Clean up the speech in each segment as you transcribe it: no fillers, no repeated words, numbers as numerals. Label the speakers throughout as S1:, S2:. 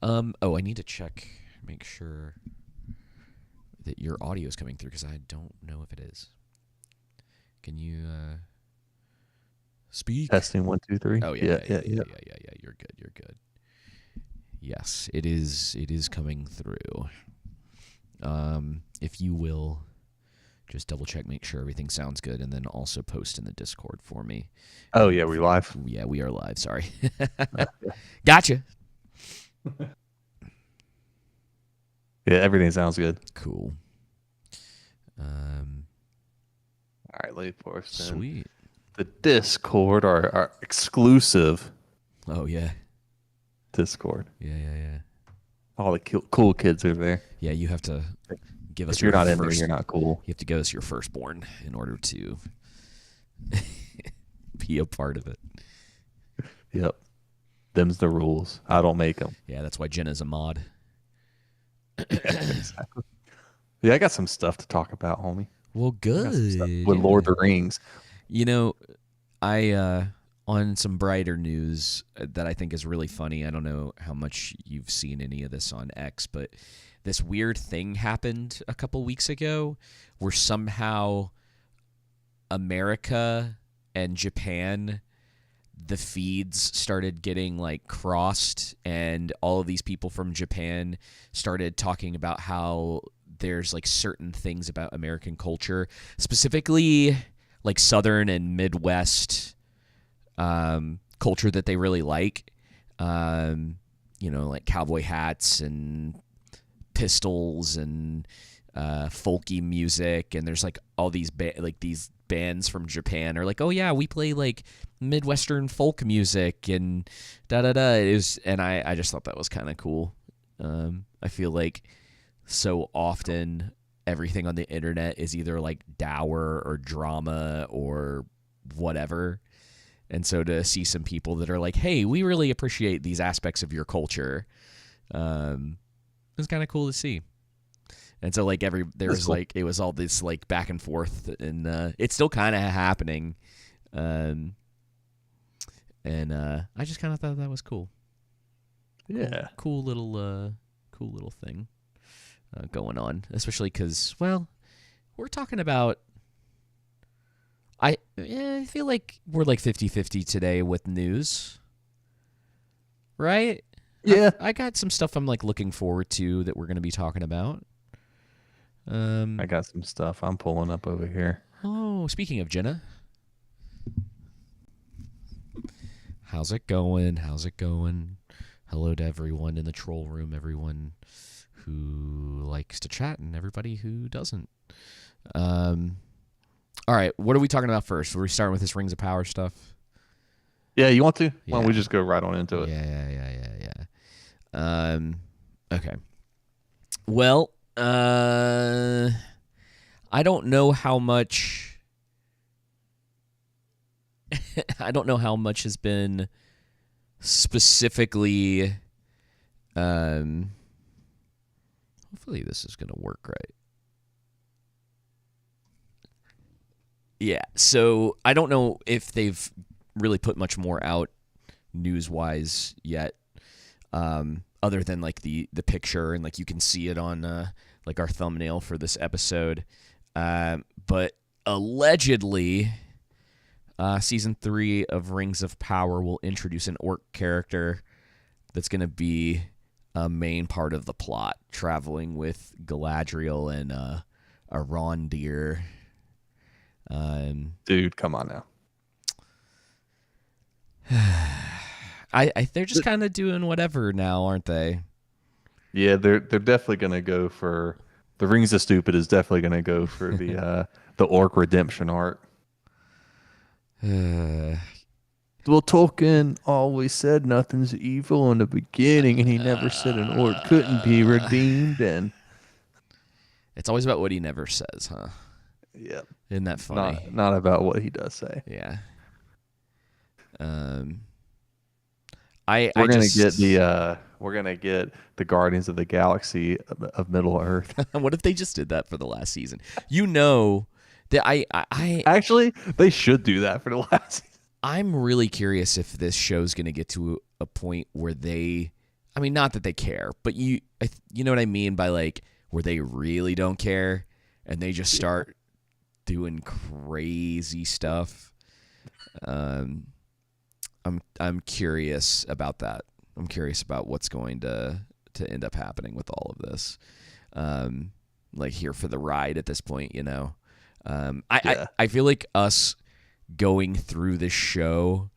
S1: I need to make sure that your audio is coming through because I don't know if it is. Can you speak?
S2: Testing 1, 2, 3.
S1: Oh yeah,
S2: Yeah,
S1: yeah, yeah,
S2: yeah,
S1: yeah,
S2: yeah.
S1: yeah, yeah, yeah. You're good. You're good. Yes, it is. It is coming through. If you will just double check, make sure everything sounds good, and then also post in the Discord for me.
S2: Oh yeah, we live.
S1: Yeah, we are live. Sorry.
S2: Yeah.
S1: Gotcha.
S2: Yeah, everything sounds good.
S1: Cool.
S2: All right, late for us then.
S1: Sweet.
S2: The Discord, our exclusive
S1: Oh yeah.
S2: Discord.
S1: Yeah, yeah, yeah.
S2: All the cool kids are there.
S1: Yeah, you have to give us
S2: If
S1: your
S2: you're not
S1: first.
S2: in there, you're not cool.
S1: You have to give us your firstborn in order to be a part of it.
S2: Yep. Them's the rules. I don't make them.
S1: Yeah, that's why Jenna's a mod.
S2: Exactly. Yeah, I got some stuff to talk about, homie.
S1: Well, good.
S2: With Lord of the Rings.
S1: You know, I on some brighter news that I think is really funny. I don't know how much you've seen any of this on X, but this weird thing happened a couple weeks ago where somehow America and Japan, the feeds started getting like crossed, and all of these people from Japan started talking about how there's like certain things about American culture, specifically like Southern and Midwest culture that they really like. Like cowboy hats and pistols and folky music, and there's like all these these bands from Japan are like, oh yeah, we play like Midwestern folk music and da da da. I just thought that was kind of cool. I feel like so often everything on the internet is either like dour or drama or whatever. And so to see some people that are like, hey, we really appreciate these aspects of your culture, it's kind of cool to see. And so like it was all this like back and forth, and it's still kind of happening. And I just kind of thought that was cool.
S2: Yeah.
S1: Cool little thing going on, especially because, well, we're talking about, I feel like we're like 50-50 today with news, right?
S2: Yeah.
S1: I got some stuff I'm like looking forward to that we're going to be talking about.
S2: I got some stuff I'm pulling up over here.
S1: Oh, speaking of Jenna, how's it going? Hello to everyone in the troll room, everyone who likes to chat, and everybody who doesn't. All right, what are we talking about first? Are we starting with this Rings of Power stuff?
S2: Yeah, you want to?
S1: Yeah.
S2: Why don't we just go right on into it?
S1: Yeah. Okay. Well, I don't know how much. I don't know how much has been specifically. Hopefully, this is going to work right. Yeah, so I don't know if they've really put much more out news-wise yet, other than like the picture, and like you can see it on like our thumbnail for this episode. But allegedly, season 3 of Rings of Power will introduce an orc character that's going to be a main part of the plot, traveling with Galadriel and a Rondir.
S2: Dude, come on now.
S1: They're just kind of doing whatever now, aren't they?
S2: Yeah, they're definitely gonna go for the Rings of Stupid is definitely gonna go for the orc redemption arc. Well, Tolkien always said nothing's evil in the beginning, and he never said an orc couldn't be redeemed. And
S1: it's always about what he never says, huh?
S2: Yeah,
S1: isn't that funny?
S2: Not about what he does say.
S1: Yeah.
S2: We're gonna get the Guardians of the Galaxy of Middle Earth.
S1: What if they just did that for the last season? You know that I
S2: actually they should do that for the last season.
S1: I'm really curious if this show's gonna get to a point where they, I mean, not that they care, but you know what I mean by like where they really don't care and they just start doing crazy stuff. I'm curious about that. I'm curious about what's going to end up happening with all of this. Like here for the ride at this point, you know. I feel like us going through this show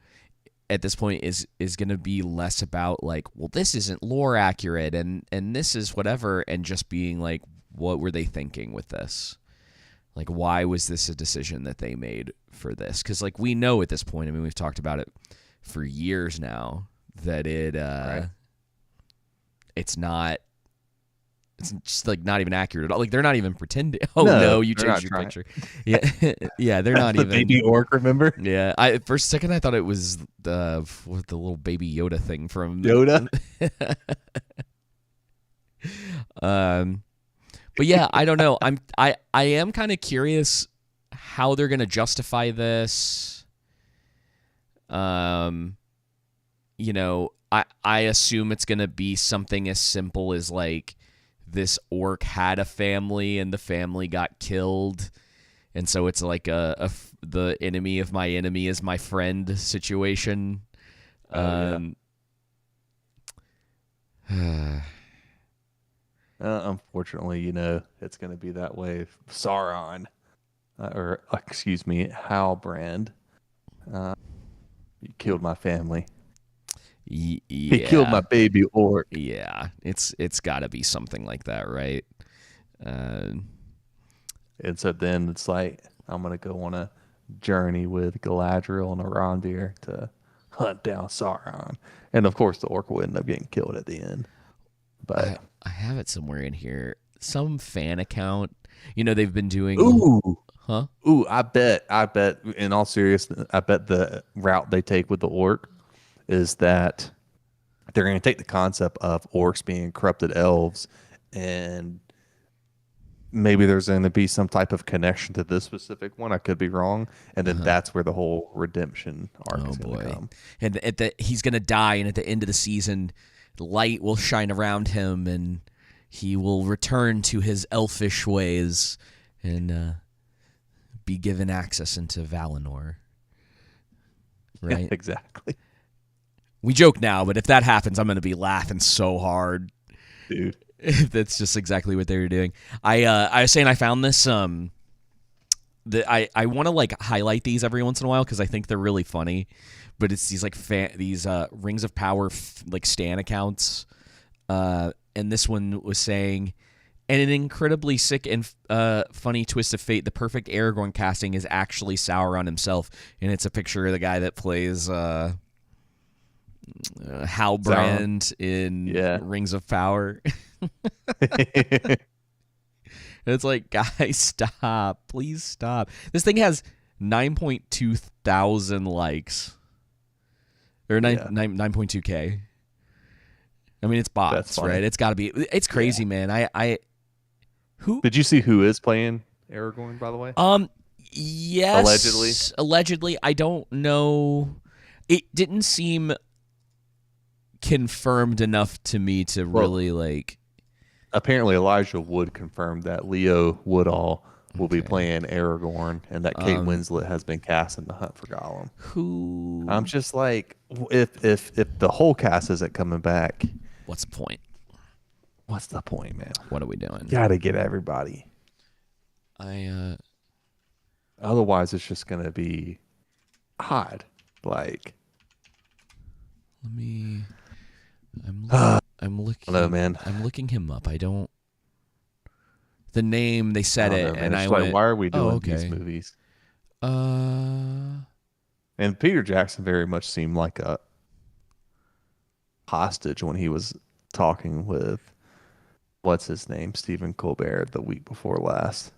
S1: at this point is going to be less about like, well, this isn't lore accurate and this is whatever, and just being like, what were they thinking with this? Like, why was this a decision that they made for this? Because like we know at this point, I mean, we've talked about it for years now, that it's just like not even accurate at all. Like they're not even pretending. Oh no, you changed your picture. Yeah, yeah, they're not
S2: the
S1: even.
S2: baby orc, remember?
S1: Yeah, for a second I thought it was the little baby Yoda thing from
S2: Yoda.
S1: But yeah, I don't know. I am kind of curious how they're gonna justify this. You know, I assume it's gonna be something as simple as like this orc had a family and the family got killed, and so it's like the enemy of my enemy is my friend situation.
S2: Unfortunately, you know, it's going to be that way. Sauron, or excuse me, Halbrand, you killed my family.
S1: Yeah.
S2: He killed my baby orc.
S1: Yeah, it's got to be something like that, right?
S2: And so then it's like, I'm going to go on a journey with Galadriel and Arondir to hunt down Sauron. And of course, the orc will end up getting killed at the end. But
S1: I have it somewhere in here. Some fan account. You know, they've been doing.
S2: Ooh.
S1: Huh?
S2: Ooh, I bet, in all seriousness, I bet the route they take with the orc is that they're going to take the concept of orcs being corrupted elves, and maybe there's going to be some type of connection to this specific one. I could be wrong. And then that's where the whole redemption arc is going to come.
S1: And he's going to die, and at the end of the season, light will shine around him, and he will return to his elfish ways and be given access into Valinor. Right?
S2: Yeah, exactly.
S1: We joke now, but if that happens, I'm going to be laughing so hard.
S2: Dude.
S1: That's just exactly what they were doing. I was saying I found this. I want to like highlight these every once in a while because I think they're really funny. But it's these like these Rings of Power like stan accounts, and this one was saying, and an incredibly sick and funny twist of fate, the perfect Aragorn casting is actually Sauron himself, and it's a picture of the guy that plays Halbrand in Rings of Power. It's like, guys, stop. Please stop. This thing has 9.2 thousand likes. Or 9.2K. I mean, it's bots, right? It's got to be. It's crazy, man. Who
S2: did you see who is playing Aragorn, by the way?
S1: Yes. Allegedly. I don't know. It didn't seem confirmed enough to me to really like.
S2: Apparently, Elijah Wood confirmed that Leo Woodall will be playing Aragorn, and that Kate Winslet has been cast in The Hunt for Gollum.
S1: Who?
S2: I'm just like, if the whole cast isn't coming back,
S1: what's the point?
S2: What's the point, man?
S1: What are we doing?
S2: Got to get everybody. Otherwise, it's just gonna be odd. Like,
S1: I'm looking.
S2: Hello, man.
S1: I'm looking him up. I don't. The name, they said it, and I went,
S2: why are we doing these movies?
S1: And
S2: Peter Jackson very much seemed like a hostage when he was talking with what's his name, Stephen Colbert, the week before last.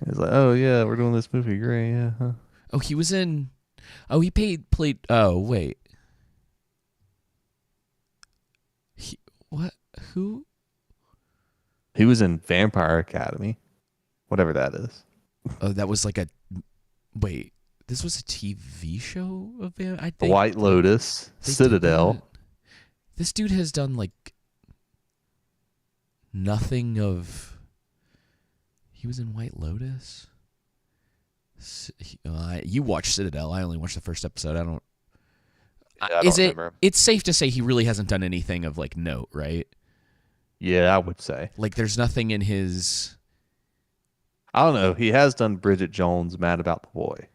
S2: He's like, "Oh yeah, we're doing this movie, great, yeah." Huh?
S1: Oh, he was in. Oh, he played. Oh, wait. What? Who?
S2: He was in Vampire Academy, whatever that is.
S1: Oh, that was like a. Wait, this was a TV show of I think.
S2: White Lotus, Citadel.
S1: This dude has done like nothing of. He was in White Lotus. You watched Citadel. I only watched the first episode. I don't.
S2: I don't remember.
S1: It's safe to say he really hasn't done anything of like note, right?
S2: Yeah, I would say.
S1: Like, there's nothing in his.
S2: I don't know. He has done Bridget Jones' Mad About the Boy.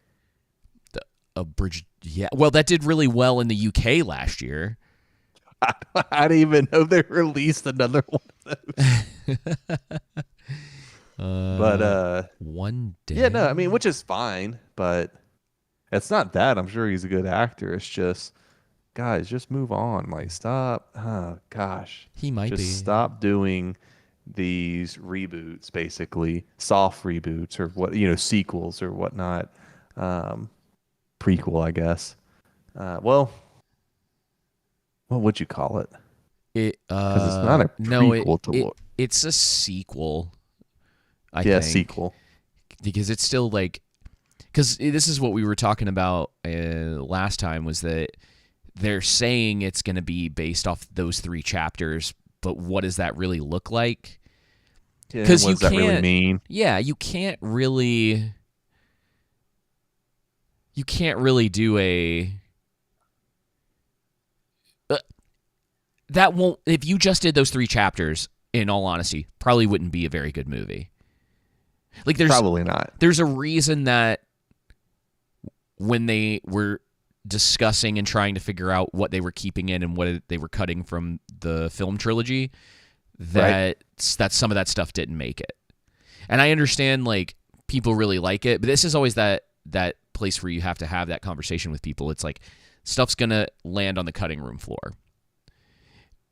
S1: Yeah. Well, that did really well in the UK last year.
S2: I didn't even know they released another one of those. But
S1: one day.
S2: yeah, no, I mean, which is fine, but it's not that. I'm sure he's a good actor. It's just, guys, just move on. Like, stop. Oh gosh,
S1: He might
S2: just
S1: be.
S2: stop doing these reboots, basically soft reboots or what, sequels or whatnot. Prequel, I guess. Well, what would you call it? Because it's not a prequel
S1: it's a sequel. I
S2: think.
S1: sequel. Because it's still like, because this is what we were talking about last time, was that they're saying it's going to be based off those 3 chapters, but what does that really look like?
S2: Because what does that really mean?
S1: Yeah, you can't really do a. That won't. If you just did those 3 chapters, in all honesty, probably wouldn't be a very good movie. Like, there's
S2: probably not.
S1: There's a reason that when they were discussing and trying to figure out what they were keeping in and what they were cutting from the film trilogy, that some of that stuff didn't make it. And I understand, like, people really like it, but this is always that place where you have to have that conversation with people. It's like, stuff's gonna land on the cutting room floor.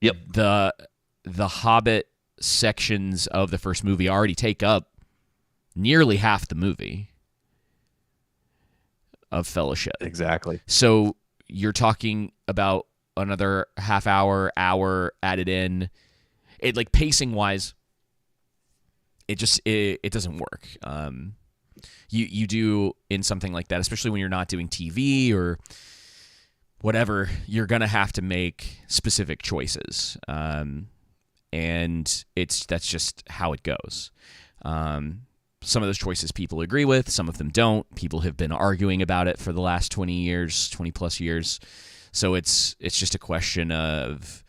S2: Yep.
S1: The Hobbit sections of the first movie already take up nearly half the movie of Fellowship.
S2: Exactly.
S1: So you're talking about another half hour added in. It, like, pacing wise, it doesn't work. You do in something like that, especially when you're not doing TV or whatever, you're gonna have to make specific choices, and that's just how it goes. Some of those choices people agree with, some of them don't. People have been arguing about it for the last 20 plus years. So it's just a question of,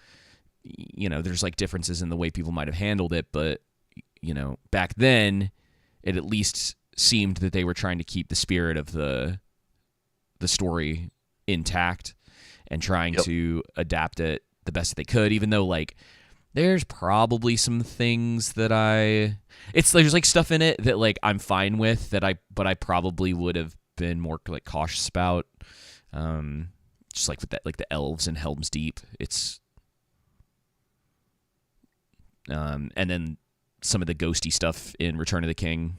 S1: there's like differences in the way people might have handled it, but back then it at least seemed that they were trying to keep the spirit of the story intact and trying to adapt it the best that they could, even though, like, there's probably some things that there's like stuff in it that, like, I'm fine with, but I probably would have been more, like, cautious about. Just like with that, like the elves in Helm's Deep, and then some of the ghosty stuff in Return of the King.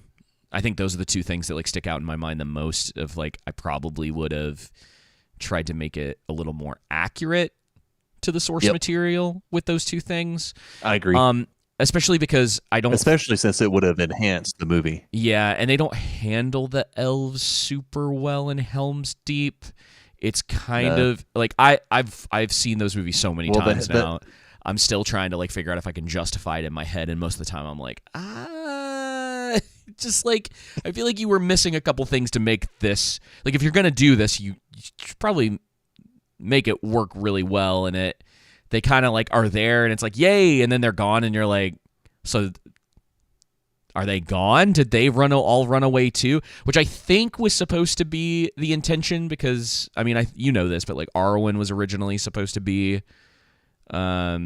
S1: I think those are the 2 things that, like, stick out in my mind the most. Of, like, I probably would have tried to make it a little more accurate to the source material with those 2 things.
S2: I agree.
S1: Especially because
S2: especially since it would have enhanced the movie.
S1: Yeah, and they don't handle the elves super well in Helm's Deep. It's kind of like I've seen those movies so many times now. I'm still trying to, like, figure out if I can justify it in my head, and most of the time I'm like, just, like, I feel like you were missing a couple things to make this, like, if you're gonna do this, you should probably make it work really well. And they kind of, like, are there, and it's like, yay, and then they're gone, and you're like, so are they gone? Did they all run away too? Which I think was supposed to be the intention, because, I mean, you know this, but, like, Arwen was originally supposed to be
S2: at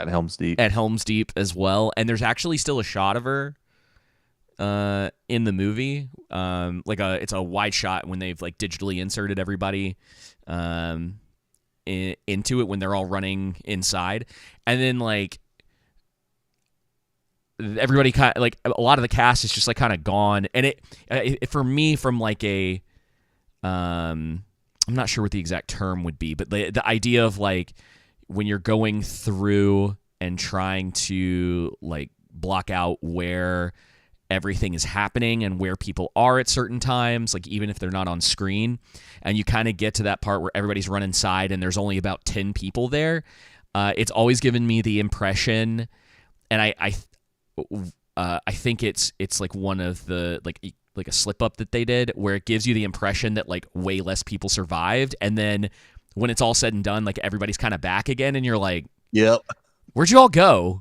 S2: Helm's Deep
S1: as well, and there's actually still a shot of her in the movie, it's a wide shot when they've, like, digitally inserted everybody into it when they're all running inside, and then, like, everybody kind of, like, a lot of the cast is just, like, kind of gone, and it for me, from, like, a I'm not sure what the exact term would be, but the idea of, like, when you're going through and trying to, like, block out where everything is happening and where people are at certain times, like even if they're not on screen. And you kind of get to that part where everybody's run inside and there's only about 10 people there. It's always given me the impression, and I think it's like one of the like a slip up that they did where it gives you the impression that like way less people survived, and then when it's all said and done, like everybody's kind of back again, and you're like,
S2: yep,
S1: where'd you all go?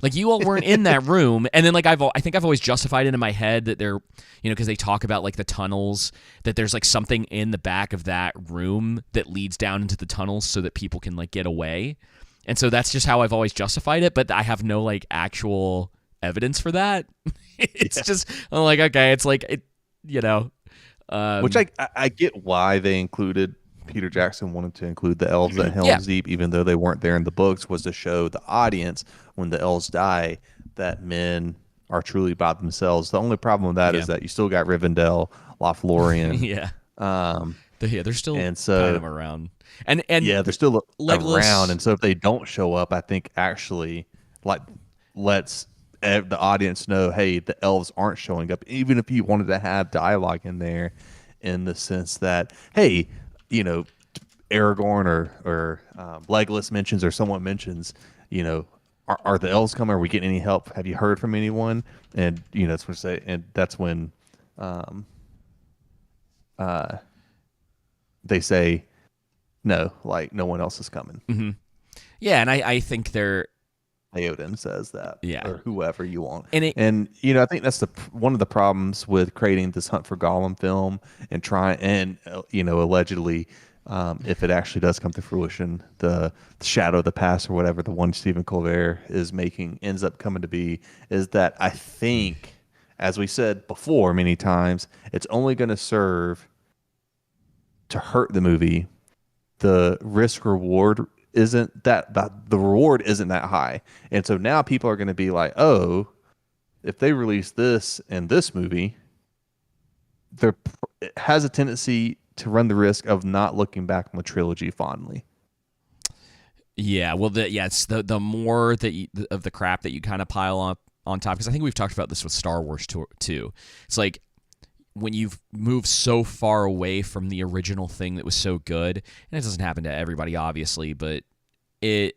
S1: Like you all weren't in that room. And then like I think I've always justified it in my head that they're, because they talk about like the tunnels, that there's like something in the back of that room that leads down into the tunnels so that people can like get away. And so that's just how I've always justified it, but I have no like actual evidence for that. It's just, I'm like, okay, it's like it,
S2: which I get why they included. Peter Jackson wanted to include the elves at Helm's Deep, even though they weren't there in the books, was to show the audience when the elves die that men are truly by themselves. The only problem with that is that you still got Rivendell, Lothlorien.
S1: They're still
S2: and so,
S1: kind of around. And
S2: they're still
S1: Legolas,
S2: around. And so if they don't show up, I think actually like lets the audience know, hey, the elves aren't showing up. Even if you wanted to have dialogue in there in the sense that, hey, Aragorn or Legolas mentions, or someone mentions, are the elves coming? Are we getting any help? Have you heard from anyone? And that's what I say. And that's when they say no, like no one else is coming.
S1: Mm-hmm. Yeah, and I think they're.
S2: Theoden says that, or whoever you want,
S1: and
S2: I think that's one of the problems with creating this Hunt for Gollum film and allegedly, if it actually does come to fruition, the Shadow of the Past or whatever the one Stephen Colbert is making ends up coming to be, is that I think, as we said before many times, it's only going to serve to hurt the movie. The risk reward isn't that the reward isn't that high, and so now people are going to be like, oh, if they release this in this movie, it has a tendency to run the risk of not looking back on the trilogy fondly.
S1: Yeah, well, it's the more that of the crap that you kind of pile up on top, because I think we've talked about this with Star Wars too. It's like when you've moved so far away from the original thing that was so good, and it doesn't happen to everybody, obviously, but it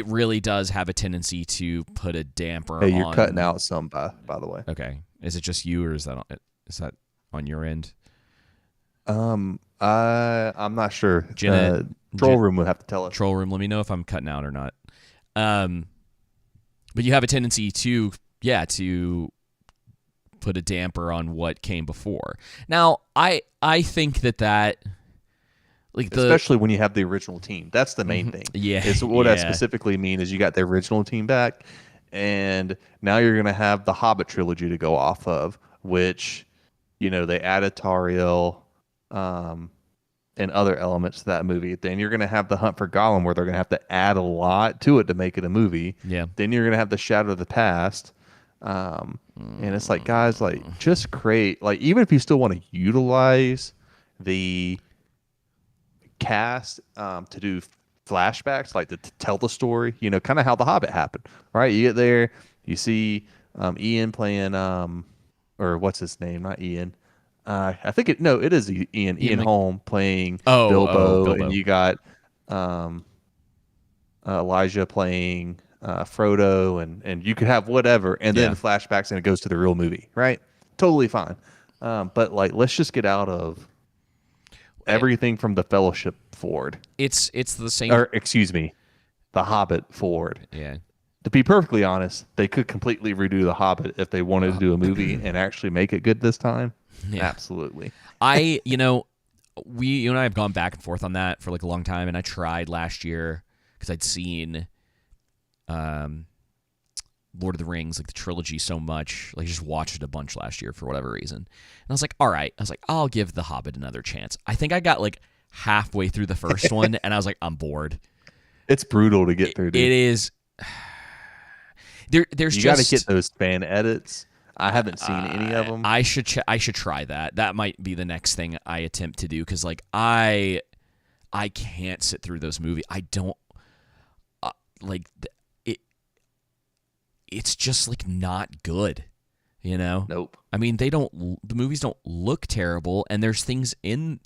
S1: really does have a tendency to put a damper.
S2: Hey, you're cutting out some, by the way.
S1: Okay, is it just you, or is that on your end?
S2: I'm not sure.
S1: Jenna,
S2: Troll Room would have to tell us.
S1: Troll Room, let me know if I'm cutting out or not. But you have a tendency to put a damper on what came before. Now, I think that like
S2: especially when you have the original team. That's the main thing.
S1: Yeah.
S2: Is what I specifically mean is you got the original team back, and now you're going to have the Hobbit trilogy to go off of, which, they added Tauriel and other elements to that movie. Then you're going to have the Hunt for Gollum, where they're going to have to add a lot to it to make it a movie.
S1: Yeah.
S2: Then you're going to have the Shadow of the Past. And it's like, guys, like, just create, like, even if you still want to utilize the cast to do flashbacks, like to tell the story, kind of how The Hobbit happened, right? You get there, you see Ian playing, or what's his name? Not Ian. I think it is Ian Holm playing Bilbo, and you got Elijah playing Frodo, and you could have whatever, and then flashbacks, and it goes to the real movie, right? Totally fine. But like, let's just get out of everything from the Fellowship forward.
S1: It's the same.
S2: Or excuse me, the Hobbit forward.
S1: Yeah.
S2: To be perfectly honest, they could completely redo the Hobbit if they wanted to do a movie and actually make it good this time. Yeah. Absolutely.
S1: You and I have gone back and forth on that for like a long time, and I tried last year because I'd seen Lord of the Rings, like the trilogy, so much. Like, just watched it a bunch last year for whatever reason. And I was like, all right. I was like, I'll give The Hobbit another chance. I think I got like halfway through the first one, and I was like, I'm bored.
S2: It's brutal to get through, dude.
S1: It is. There's
S2: you got to get those fan edits. I haven't seen any of them.
S1: I should try that. That might be the next thing I attempt to do, because like I can't sit through those movies. I don't like it. It's just like not good. You know,
S2: Nope.
S1: I mean, the movies don't look terrible, and there's things in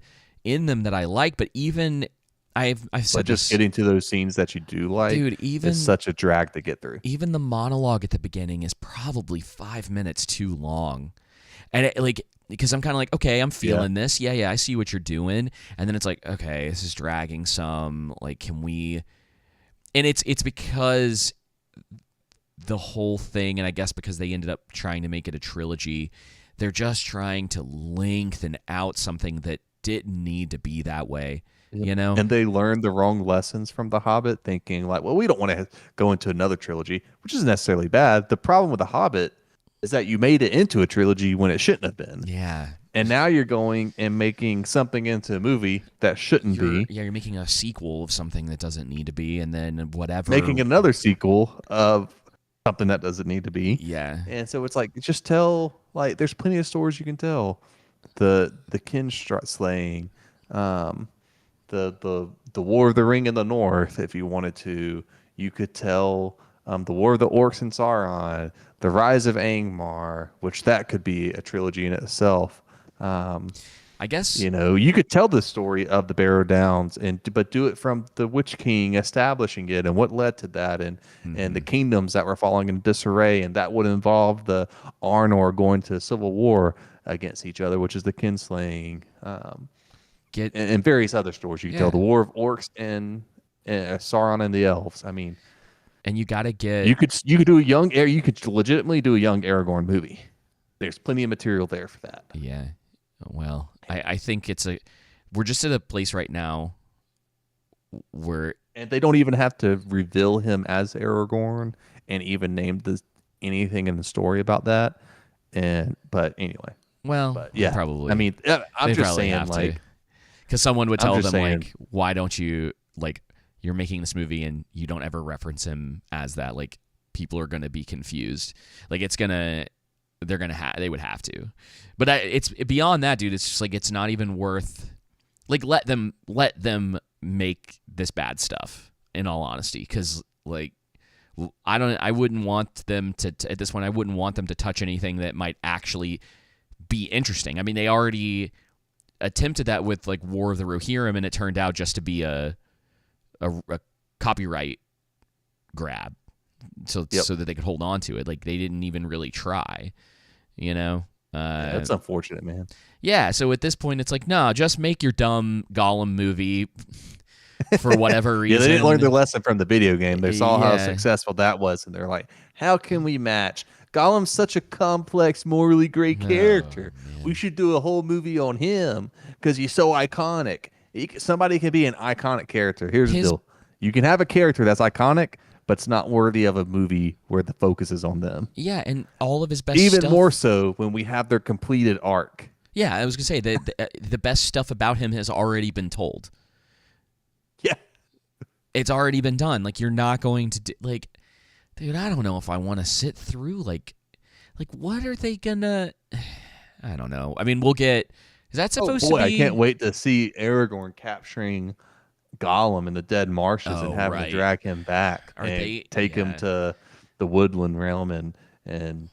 S1: them that I like. But even I've
S2: But
S1: said
S2: just
S1: this,
S2: getting to those scenes that you do like
S1: dude.
S2: is such a drag to get through.
S1: Even the monologue at the beginning is probably 5 minutes too long, and like because I'm kind of like, okay, I'm
S2: Yeah.
S1: feeling this. Yeah, yeah, I see what you're doing, and then it's like, okay, this is dragging some. Like, can we? And it's because the whole thing, and I guess because they ended up trying to make it a trilogy, they're just trying to lengthen out something that didn't need to be that way.
S2: Yep.
S1: You know?
S2: And they learned the wrong lessons from The Hobbit, thinking like, well, we don't want to go into another trilogy, which isn't necessarily bad. The problem with The Hobbit is that you made it into a trilogy when it shouldn't have been.
S1: Yeah.
S2: And now you're going and making something into a movie that shouldn't be.
S1: Yeah, you're making a sequel of something that doesn't need to be, and then whatever.
S2: Making another sequel of something that doesn't need to be.
S1: Yeah.
S2: And so it's like, just tell, like, there's plenty of stories you can tell. The kin slaying, the War of the Ring in the North, if you wanted to. You could tell the War of the Orcs and Sauron, the Rise of Angmar, which that could be a trilogy in itself.
S1: I guess
S2: You could tell the story of the Barrow Downs, but do it from the Witch King establishing it and what led to that, and the kingdoms that were falling in disarray, and that would involve the Arnor going to civil war against each other, which is the kinslaying, and various other stories you can tell. The War of Orcs and Sauron and the Elves. I mean,
S1: and you got to get
S2: you could do you could legitimately do a young Aragorn movie. There's plenty of material there for that.
S1: Yeah. Well, I think we're just at a place right now where
S2: and they don't even have to reveal him as Aragorn and even name anything in the story about that. But anyway, yeah,
S1: probably.
S2: I mean, I'm just saying, like,
S1: because someone would tell them
S2: saying,
S1: like, why don't you like you're making this movie and you don't ever reference him as that? Like, people are gonna be confused. Like, they would have to, but it's beyond that, dude. It's just like, it's not even worth, like, let them make this bad stuff, in all honesty, because like I wouldn't want them to at this point. I wouldn't want them to touch anything that might actually be interesting. I mean, they already attempted that with like War of the Rohirrim, and it turned out just to be a copyright grab, so that they could hold on to it. Like, they didn't even really try.
S2: That's unfortunate, man.
S1: Yeah, so at this point, it's like, no, just make your dumb Gollum movie for whatever reason.
S2: They didn't learn their lesson from the video game. They saw how successful that was, and they're like, how can we match? Gollum's such a complex, morally great character. We should do a whole movie on him because he's so iconic. Somebody can be an iconic character. Here's the deal. You can have a character that's iconic, but it's not worthy of a movie where the focus is on them.
S1: Yeah, and all of his best
S2: Even
S1: stuff,
S2: more so when we have their completed arc.
S1: Yeah, I was going to say, the best stuff about him has already been told.
S2: Yeah.
S1: It's already been done. Like, you're not going to do, like, dude, I don't know if I want to sit through, like what are they going to, I don't know. I mean, we'll get, is that supposed to be?
S2: I can't wait to see Aragorn capturing Gollum in the Dead Marshes and having to drag him back take him to the Woodland Realm and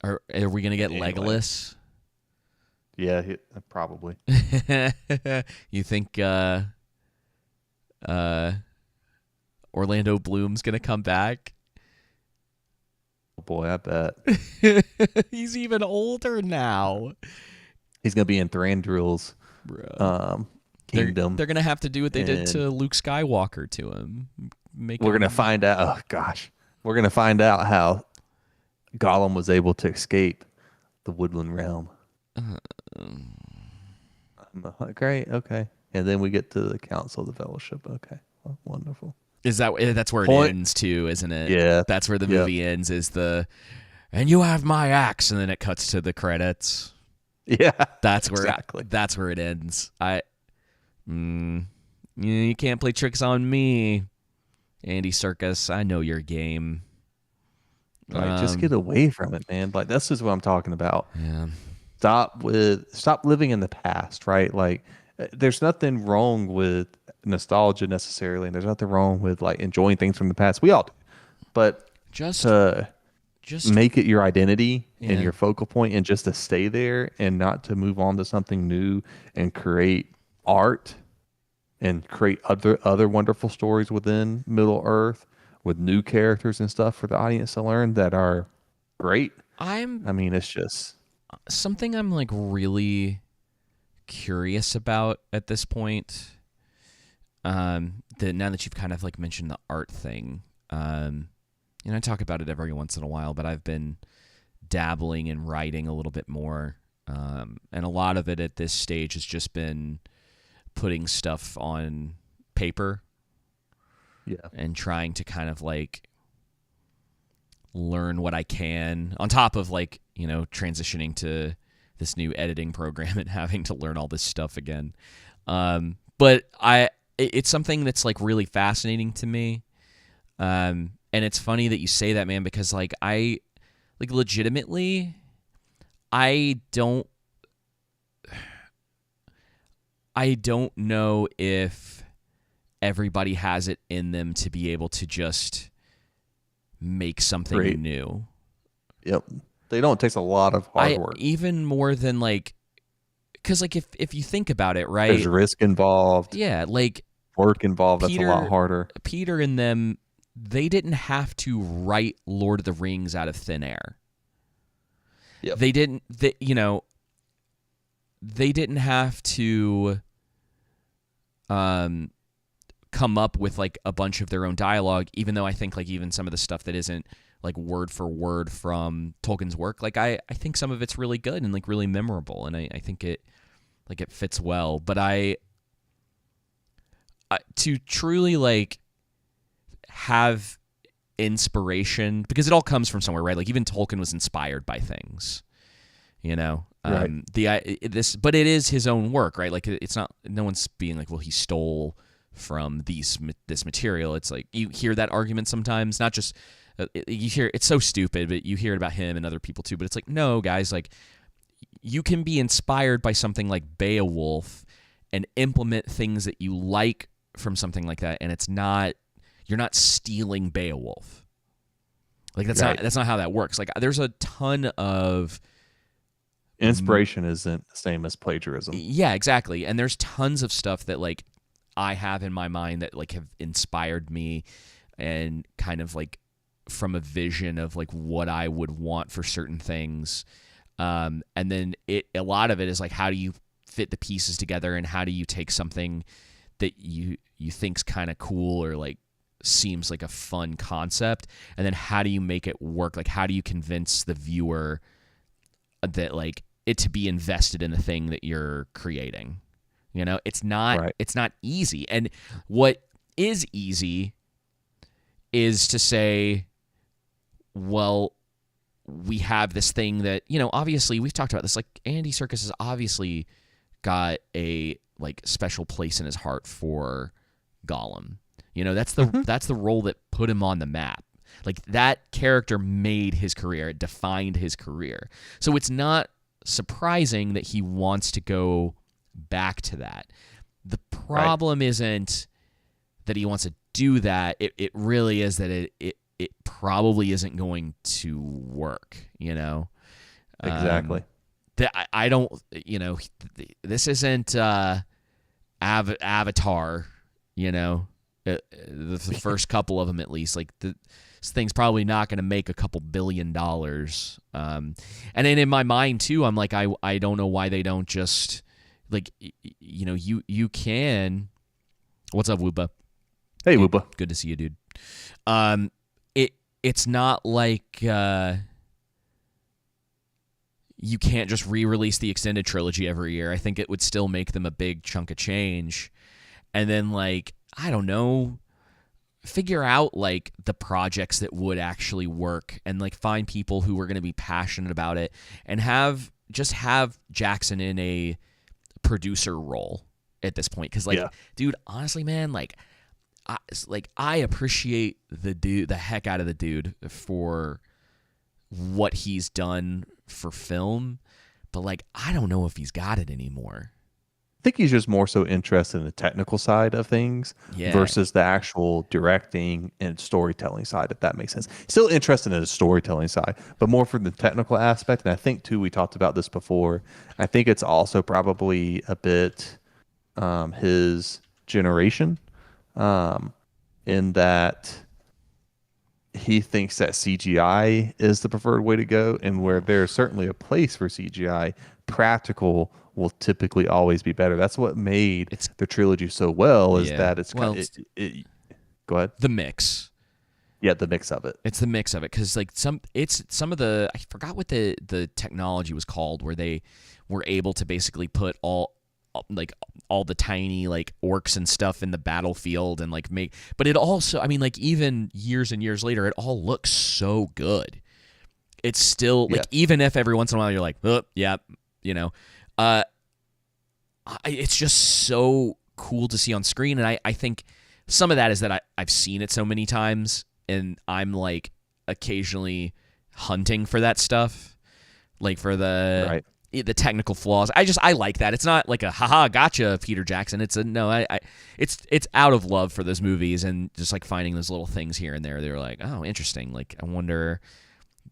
S1: are we gonna get Legolas?
S2: Yeah, probably.
S1: You think Orlando Bloom's gonna come back?
S2: Oh boy, I bet.
S1: He's even older now.
S2: He's gonna be in Thranduil's kingdom.
S1: They're gonna have to do what they did to Luke Skywalker to him.
S2: We're gonna find out. Oh gosh, we're gonna find out how Gollum was able to escape the Woodland Realm. Great, okay, and then we get to the Council of the Fellowship. Okay, well, wonderful.
S1: That's where it ends too, isn't it?
S2: Yeah,
S1: that's where the movie ends. And you have my axe, and then it cuts to the credits.
S2: Yeah,
S1: that's where that's where it ends. You can't play tricks on me, Andy Serkis. I know your game.
S2: Like, just get away from it, man. Like, this is what I'm talking about.
S1: Yeah.
S2: Stop living in the past, right? Like, there's nothing wrong with nostalgia necessarily, and there's nothing wrong with like enjoying things from the past. We all do, but
S1: just just
S2: make it your identity and
S1: yeah.
S2: your focal point, and just to stay there and not to move on to something new and create art and create other wonderful stories within Middle Earth with new characters and stuff for the audience to learn that are great.
S1: I'm
S2: I mean, it's just
S1: something I'm like really curious about at this point. That now that you've kind of like mentioned the art thing, I talk about it every once in a while, but I've been dabbling in writing a little bit more, and a lot of it at this stage has just been putting stuff on paper
S2: yeah,
S1: and trying to kind of like learn what I can on top of like, transitioning to this new editing program and having to learn all this stuff again. But it's something that's like really fascinating to me. And it's funny that you say that, man, because like legitimately, I don't know if everybody has it in them to be able to just make something
S2: great.
S1: new.
S2: Yep. They don't. It takes a lot of hard work.
S1: Even more than like, because like if you think about it, right?
S2: There's risk involved.
S1: Yeah, like
S2: Work involved. That's a lot harder.
S1: Peter and them, they didn't have to write Lord of the Rings out of thin air.
S2: Yep.
S1: They didn't. They didn't have to come up with like a bunch of their own dialogue, even though I think like even some of the stuff that isn't like word for word from Tolkien's work, like I think some of it's really good and like really memorable, and I think it fits well. But I to truly like have inspiration, because it all comes from somewhere, right? Like even Tolkien was inspired by things,
S2: Right.
S1: But it is his own work, right? Like it's not, no one's being like, well, he stole from this material. It's like you hear that argument sometimes, not just you hear it's so stupid, but you hear it about him and other people too. But it's like, no, guys, like you can be inspired by something like Beowulf and implement things that you like from something like that, and you're not stealing Beowulf. Like that's not how that works. Like there's a ton of
S2: inspiration isn't the same as plagiarism.
S1: Yeah, exactly. And there's tons of stuff that like I have in my mind that like have inspired me, and kind of like from a vision of like what I would want for certain things. And then a lot of it is like, how do you fit the pieces together, and how do you take something that you think's kind of cool or like seems like a fun concept, and then how do you make it work? Like how do you convince the viewer that like it to be invested in the thing that you're creating? It's not easy. And what is easy is to say, well, we have this thing that, obviously we've talked about this, like Andy Serkis has obviously got a like special place in his heart for Gollum. That's the role that put him on the map. Like that character made his career, it defined his career. So it's not surprising that he wants to go back to that. The problem isn't that he wants to do that. It really is that it probably isn't going to work,
S2: Exactly.
S1: I don't, this isn't Avatar, the first couple of them at least. Like this thing's probably not going to make a couple $1 billion. And then in my mind too, I'm like, I don't know why they don't just like, you can. What's up, Woopa?
S2: Hey, Woopa.
S1: Good to see you, dude. It's not like you can't just re-release the extended trilogy every year. I think it would still make them a big chunk of change. And then, like, I don't know, figure out, like, the projects that would actually work, and, like, find people who are going to be passionate about it, and have Jackson in a producer role at this point. Because, like, dude, honestly, man, I appreciate the heck out of the dude for what he's done for film, but like I don't know if he's got it anymore.
S2: think he's just more so interested in the technical side of things
S1: Yeah,
S2: versus the actual directing and storytelling side, if that makes sense. Still interested in the storytelling side, but more from the technical aspect. And I think too, we talked about this before. I think it's also probably a bit his generation, um, in that he thinks that CGI is the preferred way to go, and where there's certainly a place for CGI, practical will typically always be better. That's what made
S1: it's
S2: the trilogy so well, is
S1: yeah.
S2: that it's
S1: Well,
S2: kind
S1: it's
S2: go ahead.
S1: the mix.
S2: Yeah, the mix of it.
S1: It's the mix of it because like some of the I forgot what the technology was called where they were able to basically put like all the tiny like orcs and stuff in the battlefield and like make, but it also, I mean, like even years and years later, it all looks so good. It's still
S2: Yeah.
S1: like, even if every once in a while you're like, oh yeah, you know, uh it's just so cool to see on screen. And I think some of that is that I've seen it so many times and I'm like occasionally hunting for that stuff, like for
S2: Right.
S1: the technical flaws. I like that. It's not like a haha gotcha Peter Jackson. It's a no. It's out of love for those movies and just like finding those little things here and there. They're like, oh, interesting. Like I wonder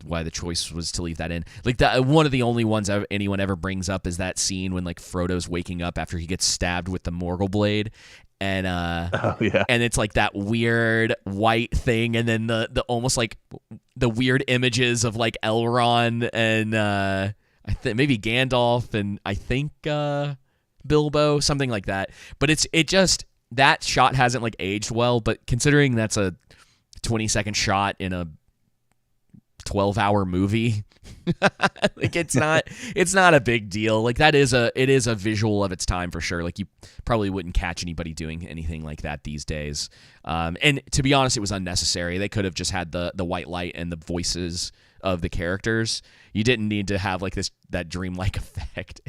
S1: why the choice was to leave that in. Like that, one of the only ones anyone ever brings up is that scene when like Frodo's waking up after he gets stabbed with the Morgul blade, and
S2: Oh yeah.
S1: and it's like that weird white thing, and then the almost like the weird images of like Elrond and I think maybe Gandalf and I think Bilbo, something like that. But it just, that shot hasn't like aged well. But considering that's a 20-second shot in a 12-hour movie, like it's not a big deal. Like it is a visual of its time for sure. Like you probably wouldn't catch anybody doing anything like that these days. And to be honest, it was unnecessary. They could have just had the white light and the voices of the characters. You didn't need to have like that dreamlike effect.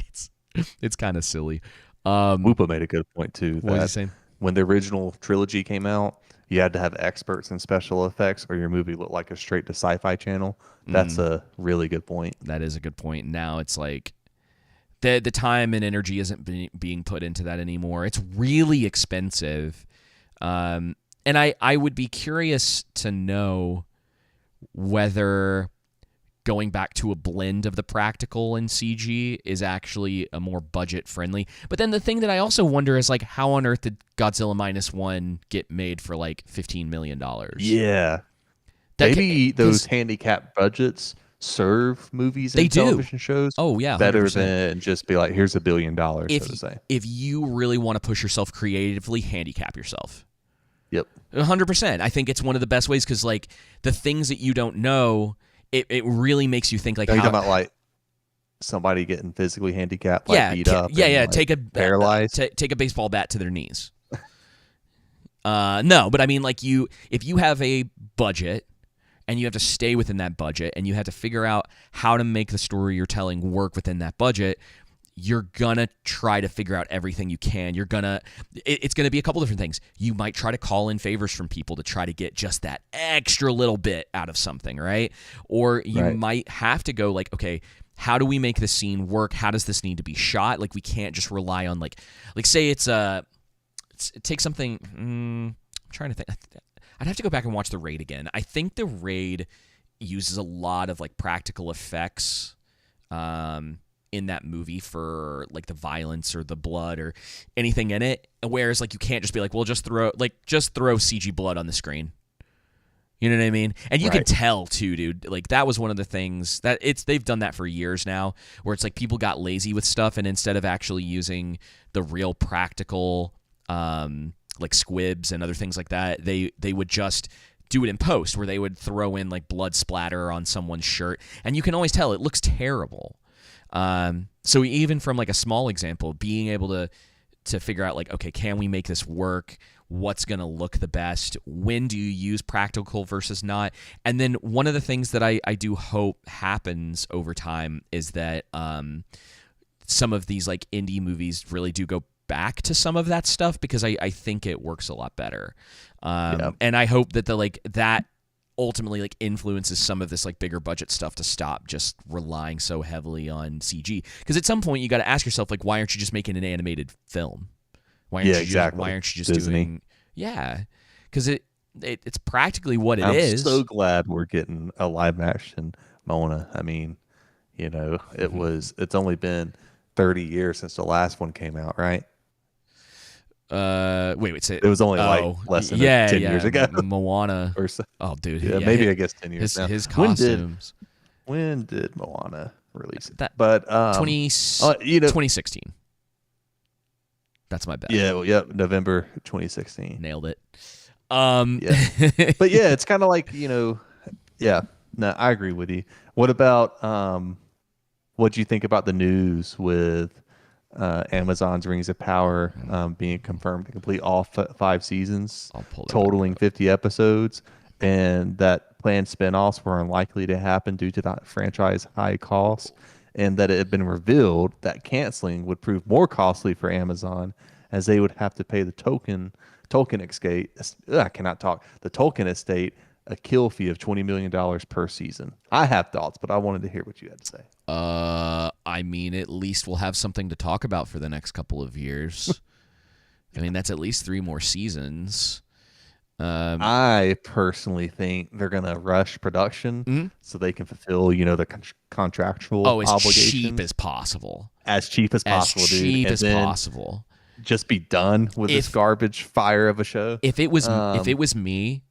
S1: It's kind of silly.
S2: Whoopa made a good point too.
S1: What was he
S2: That
S1: saying?
S2: when the original trilogy came out, you had to have experts in special effects, or your movie looked like a straight to sci-fi channel. That's a really good point.
S1: That is a good point. Now it's like the time and energy isn't being put into that anymore. It's really expensive. And I would be curious to know whether going back to a blend of the practical and CG is actually a more budget friendly. But then the thing that I also wonder is like, how on earth did Godzilla -1 get made for like $15 million?
S2: Yeah. Maybe those handicap budgets serve movies and television shows
S1: Oh yeah,
S2: better
S1: 100%.
S2: than just be like, here's $1 billion, so to say.
S1: If you really want to push yourself creatively, handicap yourself.
S2: Yep.
S1: 100%. I think it's one of the best ways because like the things that you don't know, it really makes you think like,
S2: Are you
S1: how,
S2: talking about like somebody getting physically handicapped, like beat up?
S1: Yeah,
S2: and,
S1: yeah.
S2: like,
S1: Take a
S2: paralyzed.
S1: take a baseball bat to their knees. No, but I mean, like if you have a budget and you have to stay within that budget and you have to figure out how to make the story you're telling work within that budget, you're gonna try to figure out everything you can. It's gonna be a couple different things. You might try to call in favors from people to try to get just that extra little bit out of something, right? Or you might have to go like, okay, how do we make this scene work? How does this need to be shot? Like we can't just rely on like say take something. I'm trying to think. I'd have to go back and watch The Raid again. I think The Raid uses a lot of like practical effects in that movie for like the violence or the blood or anything in it. Whereas like you can't just be like, well, just throw CG blood on the screen. You know what I mean? And you can tell too, dude. Like that was one of the things that they've done that for years now, where it's like people got lazy with stuff, and instead of actually using the real practical like squibs and other things like that, they would just do it in post, where they would throw in like blood splatter on someone's shirt, and you can always tell it looks terrible. So even from like a small example, being able to figure out like, okay, can we make this work? What's going to look the best? When do you use practical versus not? And then one of the things that I do hope happens over time is that some of these like indie movies really do go back to some of that stuff, because I think it works a lot better. And I hope that ultimately like influences some of this like bigger budget stuff to stop just relying so heavily on CG. Because at some point you got to ask yourself, like, why aren't you just making an animated film?
S2: Yeah, exactly.
S1: Why aren't you just
S2: Disney.
S1: doing? Yeah, because it's practically what it
S2: I'm
S1: is.
S2: so glad we're getting a live action Moana. I mean, it's only been 30 years since the last one came out, right?
S1: Wait. Say
S2: It was only like
S1: oh
S2: less than
S1: yeah
S2: 10 years ago.
S1: Moana.
S2: Or so.
S1: Oh dude,
S2: Yeah,
S1: yeah,
S2: maybe I guess 10 years now.
S1: his costumes.
S2: When did Moana release it?
S1: That
S2: But
S1: 2016. That's my bet.
S2: yeah, well, yep, November 2016.
S1: Nailed it.
S2: Yeah. But yeah, it's kind of like, yeah. No, I agree with you. What about what do you think about the news with Amazon's Rings of Power being confirmed to complete all 5 seasons,
S1: I'll pull that
S2: totaling 50 episodes, and that planned spin-offs were unlikely to happen due to the franchise high costs, and that it had been revealed that canceling would prove more costly for Amazon as they would have to pay the Tolkien estate. I cannot talk. The Tolkien estate a kill fee of $20 million per season. I have thoughts, but I wanted to hear what you had to say.
S1: I mean, at least we'll have something to talk about for the next couple of years. I mean, that's at least 3 more seasons.
S2: I personally think they're going to rush production so they can fulfill, the contractual obligations.
S1: As cheap as possible.
S2: As cheap as possible, dude.
S1: As cheap
S2: and
S1: as possible.
S2: Just be done with this garbage fire of a show.
S1: If it was me,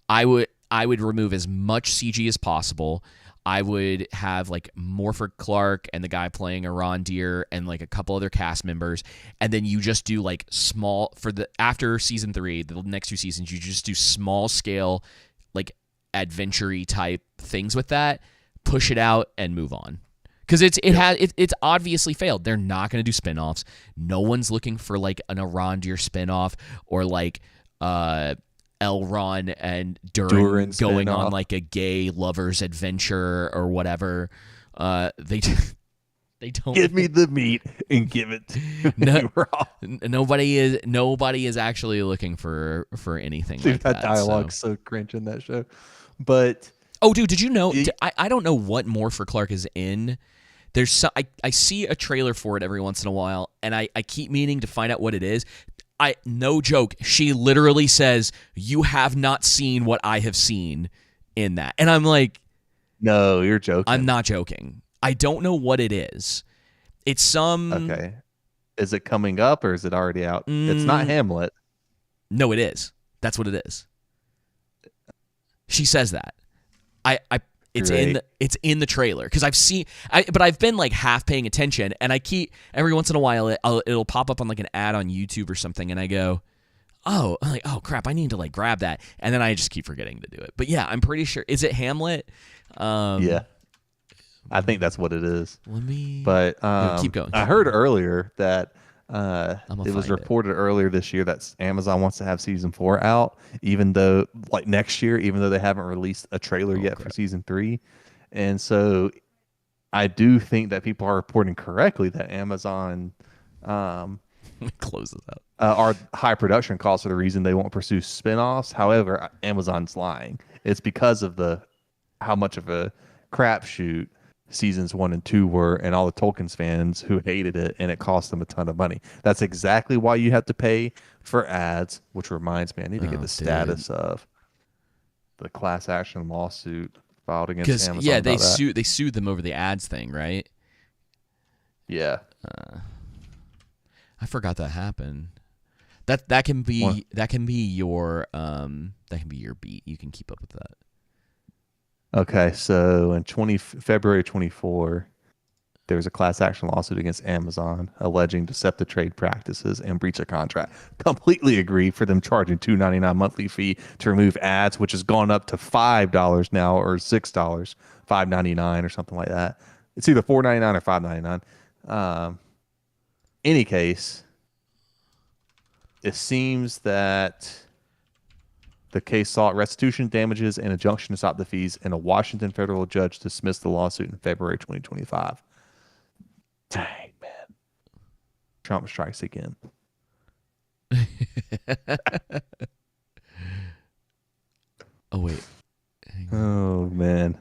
S1: I would remove as much CG as possible. I would have like Morford Clark and the guy playing Arondir and like a couple other cast members, and then you just do like small for the after season 3, the next 2 seasons, you just do small scale like adventure-y type things with that, push it out and move on. Because it's obviously failed. They're not going to do spinoffs. No one's looking for like an Arondir spinoff or like Elrond and Durin going on like a gay lover's adventure or whatever. They don't
S2: give me the meat and give it to me raw.
S1: Nobody is actually looking for anything.
S2: Dude,
S1: like
S2: that dialogue's so cringe in that show. But
S1: oh, dude, did you know? I don't know what Morford Clark is in. There's I see a trailer for it every once in a while, and I keep meaning to find out what it is. No joke, she literally says, "You have not seen what I have seen" in that. And I'm like,
S2: no, you're joking.
S1: I'm not joking. I don't know what it is. It's some...
S2: Okay. Is it coming up or is it already out? It's not Hamlet.
S1: No, it is. That's what it is. She says that. It's in the trailer because I've been like half paying attention, and I keep every once in a while it'll pop up on like an ad on YouTube or something, and I go, I'm like, oh crap, I need to like grab that, and then I just keep forgetting to do it. But yeah, I'm pretty sure. Is it Hamlet?
S2: Yeah, I think that's what it is.
S1: But keep going.
S2: I heard earlier that it was reported earlier this year that Amazon wants to have season 4 out, even though like next year, even though they haven't released a trailer yet for season 3. And so I do think that people are reporting correctly that Amazon
S1: closes out.
S2: Our high production costs are the reason they won't pursue spinoffs. However, Amazon's lying. It's because of how much of a crapshoot seasons 1 and 2 were, and all the Tolkien fans who hated it, and it cost them a ton of money. That's exactly why you have to pay for ads, which reminds me, I need to get the status of the class action lawsuit filed against Amazon.
S1: Yeah, they sued them over the ads thing, right?
S2: Yeah.
S1: I forgot that happened. That can be your beat. You can keep up with that.
S2: Okay, so in February 24, there was a class action lawsuit against Amazon alleging deceptive trade practices and breach of contract. Completely agree for them charging $2.99 monthly fee to remove ads, which has gone up to $5 now or $6, $5.99 or something like that. It's either $4.99 or $5.99. Any case, it seems that the case sought restitution, damages, and injunction to stop the fees, and a Washington federal judge dismissed the lawsuit in February 2025. Dang, man. Trump strikes again.
S1: Oh, wait.
S2: Oh man.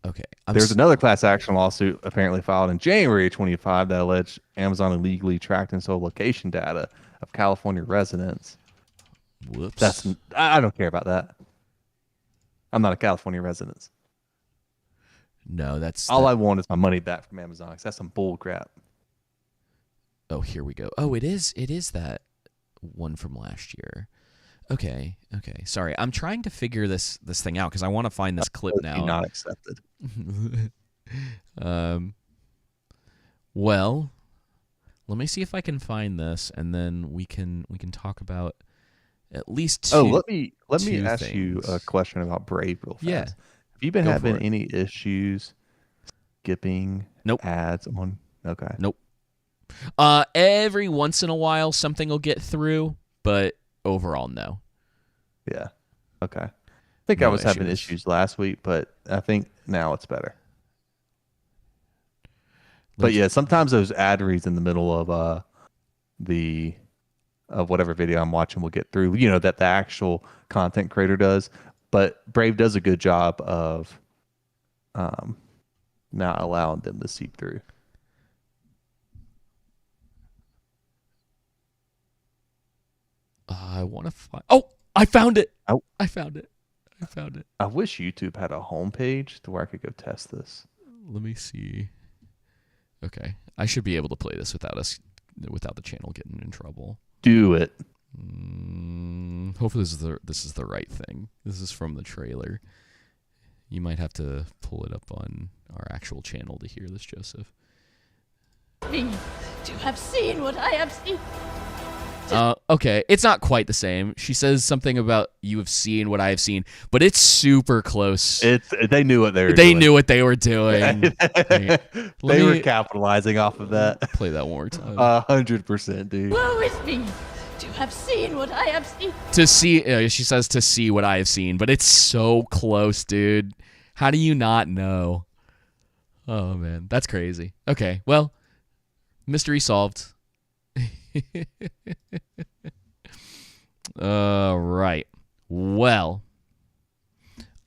S1: Okay.
S2: There's another class action lawsuit apparently filed in January 25 that alleged Amazon illegally tracked and sold location data of California residents.
S1: Whoops.
S2: I don't care about that. I'm not a California resident.
S1: No, that's
S2: all I want is my money back from Amazon. 'Cause that's some bull crap.
S1: Oh, here we go. Oh, it is that one from last year. Okay. Sorry, I'm trying to figure this thing out because I want to find this clip now.
S2: Not accepted.
S1: Well, let me see if I can find this, and then we can talk about at least two.
S2: Oh, let me ask
S1: things.
S2: you a question about Brave real fast.
S1: Yeah.
S2: Have you been having any issues skipping
S1: Nope.
S2: ads on? Okay.
S1: Nope. Every once in a while something will get through, but overall no.
S2: Yeah. Okay. I think I was having issues last week, but I think now it's better. But yeah, sometimes those ad reads in the middle of whatever video I'm watching will get through, that the actual content creator does. But Brave does a good job of not allowing them to seep through.
S1: I want to find. Oh, I found it.
S2: Oh.
S1: I found it.
S2: I wish YouTube had a homepage to where I could go test this.
S1: Let me see. Okay, I should be able to play this without the channel getting in trouble.
S2: Do it.
S1: Hopefully this is the right thing. This is from the trailer. You might have to pull it up on our actual channel to hear this, Joseph.
S3: Me to have seen what I have seen.
S1: Okay, it's not quite the same. She says something about you have seen what I have seen, but it's super close.
S2: They knew what they were doing.
S1: They knew what they were doing.
S2: They were capitalizing off of that.
S1: Play that one more time.
S2: 100%, dude.
S3: Woe is me to have seen what I have seen.
S1: To see, she says to see what I have seen, but it's so close, dude. How do you not know? Oh, man, that's crazy. Okay, well, mystery solved. All right. Well.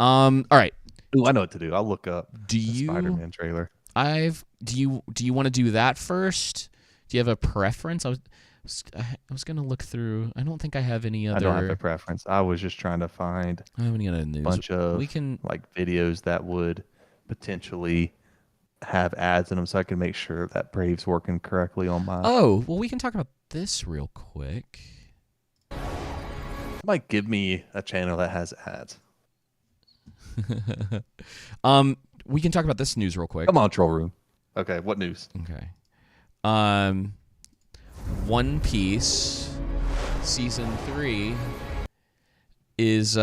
S1: All right.
S2: Ooh, I know what to do. I'll look up
S1: the
S2: Spider-Man trailer.
S1: Do you want to do that first? Do you have a preference? I was gonna look through. I don't think I have any other.
S2: I don't have a preference. I was just trying to find
S1: I don't have any other news.
S2: Bunch of videos that would potentially have ads in them, so I can make sure that Brave's working correctly on mine.
S1: Oh, well, we can talk about this real quick.
S2: Might give me a channel that has ads.
S1: We can talk about this news real quick.
S2: Come on, Troll Room. Okay, what news?
S1: Okay. One Piece season 3 is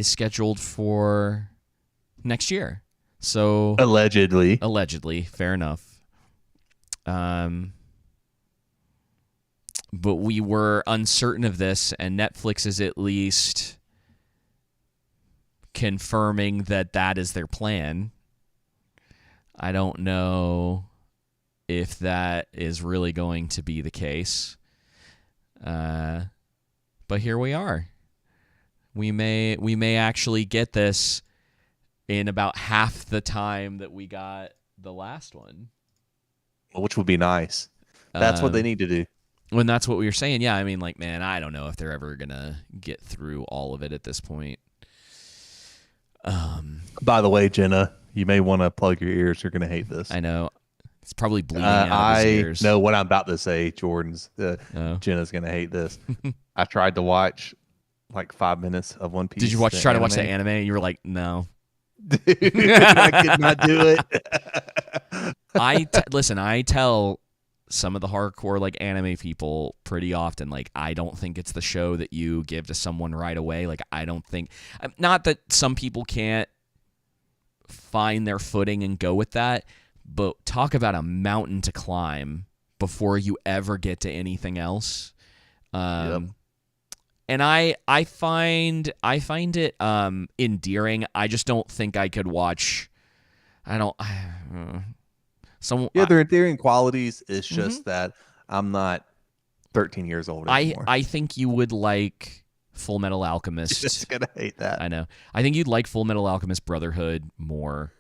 S1: scheduled for next year. So
S2: allegedly,
S1: fair enough. But we were uncertain of this, and Netflix is at least confirming that is their plan. I don't know if that is really going to be the case. But here we are. We may actually get this in about half the time that we got the last one.
S2: Which would be nice. That's what they need to do.
S1: When that's what we were saying, yeah, I mean, like, man, I don't know if they're ever going to get through all of it at this point.
S2: By the way, Jenna, you may want to plug your ears. You're going to hate this.
S1: I know. It's probably bleeding out of his ears.
S2: I know what I'm about to say, Jordan's. Jenna's going to hate this. I tried to watch like 5 minutes of One Piece.
S1: Did you try to watch the anime? And you were like, no.
S2: Dude, I could not do it.
S1: Listen, I tell some of the hardcore like anime people pretty often, like, I don't think it's the show that you give to someone right away. Like, I don't think, not that some people can't find their footing and go with that, but talk about a mountain to climb before you ever get to anything else.
S2: Yep.
S1: And I find it endearing. I just don't think I could watch.
S2: They're endearing qualities. It's just that I'm not 13 years old anymore.
S1: I think you would like Full Metal Alchemist.
S2: Just gonna hate that.
S1: I know. I think you'd like Full Metal Alchemist Brotherhood more.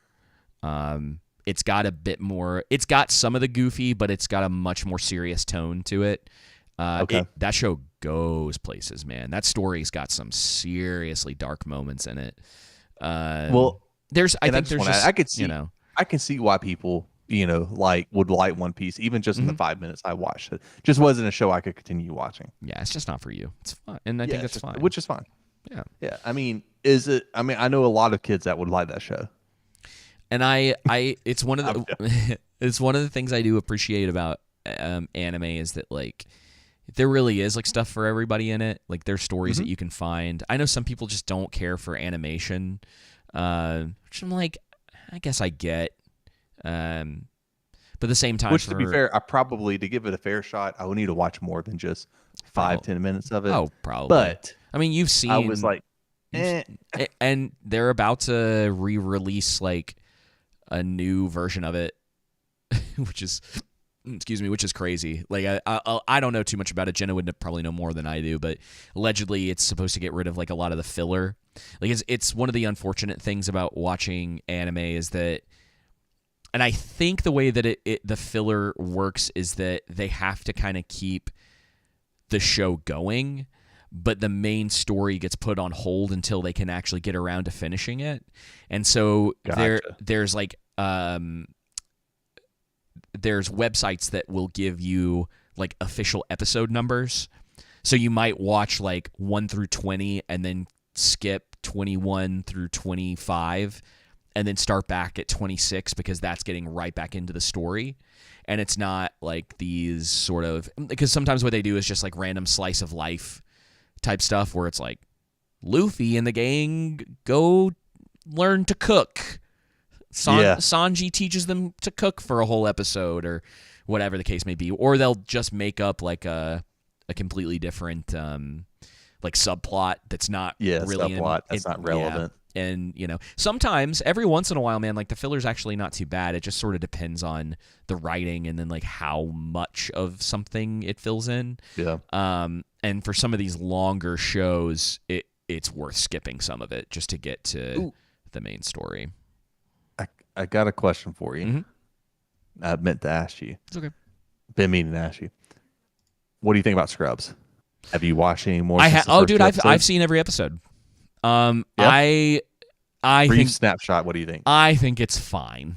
S1: It's got a bit more. It's got some of the goofy, but it's got a much more serious tone to it.
S2: Okay.
S1: That show goes places, man. That story's got some seriously dark moments in it. I could see,
S2: I can see why people, would like One Piece, even just in the 5 minutes I watched it. Just wasn't a show I could continue watching.
S1: Yeah, it's just not for you. It's fun, and I think that's fine.
S2: Which is fine.
S1: Yeah.
S2: Yeah. I mean, I know a lot of kids that would like that show.
S1: And it's one of the it's one of the things I do appreciate about anime is that like there really is like stuff for everybody in it. Like there's stories that you can find. I know some people just don't care for animation, which I'm like, I guess I get. But at the same time,
S2: to be fair, to give it a fair shot, I would need to watch more than just 5-10 minutes of it.
S1: Oh, probably.
S2: But
S1: I mean, you've seen.
S2: I was like,
S1: and they're about to re-release like a new version of it, which is crazy. Like I don't know too much about it. Jenna would probably know more than I do, but allegedly it's supposed to get rid of like a lot of the filler. Like it's one of the unfortunate things about watching anime is that, and I think the way that the filler works is that they have to kind of keep the show going, but the main story gets put on hold until they can actually get around to finishing it. And so there's like there's websites that will give you like official episode numbers. So you might watch like 1 through 20 and then skip 21 through 25 and then start back at 26 because that's getting right back into the story. And it's not like these sort of, because sometimes what they do is just like random slice of life type stuff where it's like Luffy and the gang go learn to cook. Sanji teaches them to cook for a whole episode or whatever the case may be. Or they'll just make up like a completely different like subplot that's not really
S2: that's not relevant.
S1: Yeah. And, sometimes, every once in a while, man, like the filler's actually not too bad. It just sort of depends on the writing and then like how much of something it fills in.
S2: Yeah.
S1: And for some of these longer shows, it's worth skipping some of it just to get to the main story.
S2: I got a question for you.
S1: Mm-hmm.
S2: I meant to ask you.
S1: It's okay.
S2: Been meaning to ask you. What do you think about Scrubs? Have you watched any more?
S1: I've seen every episode. I
S2: brief snapshot. What do you think?
S1: I think it's fine.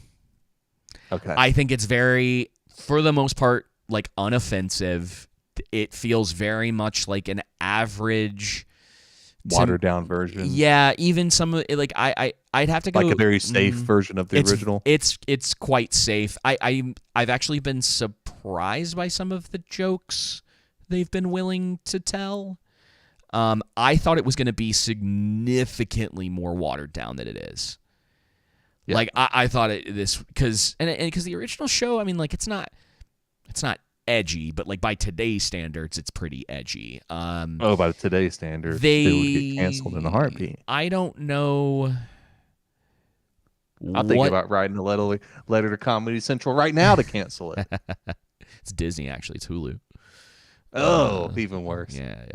S2: Okay.
S1: I think it's very, for the most part, like unoffensive. It feels very much like an average,
S2: watered down version.
S1: Yeah, even some of it, like I'd have to go
S2: like a very safe version of the original.
S1: It's quite safe. I've actually been surprised by some of the jokes they've been willing to tell. I thought it was going to be significantly more watered down than it is. Yeah. Like I thought because the original show, I mean, like it's not edgy, but like by today's standards, it's pretty edgy.
S2: By today's standards, they would get canceled in a heartbeat.
S1: I don't know.
S2: I'm thinking about writing a letter to Comedy Central right now to cancel it.
S1: It's Disney, actually. It's Hulu.
S2: Even worse.
S1: Yeah.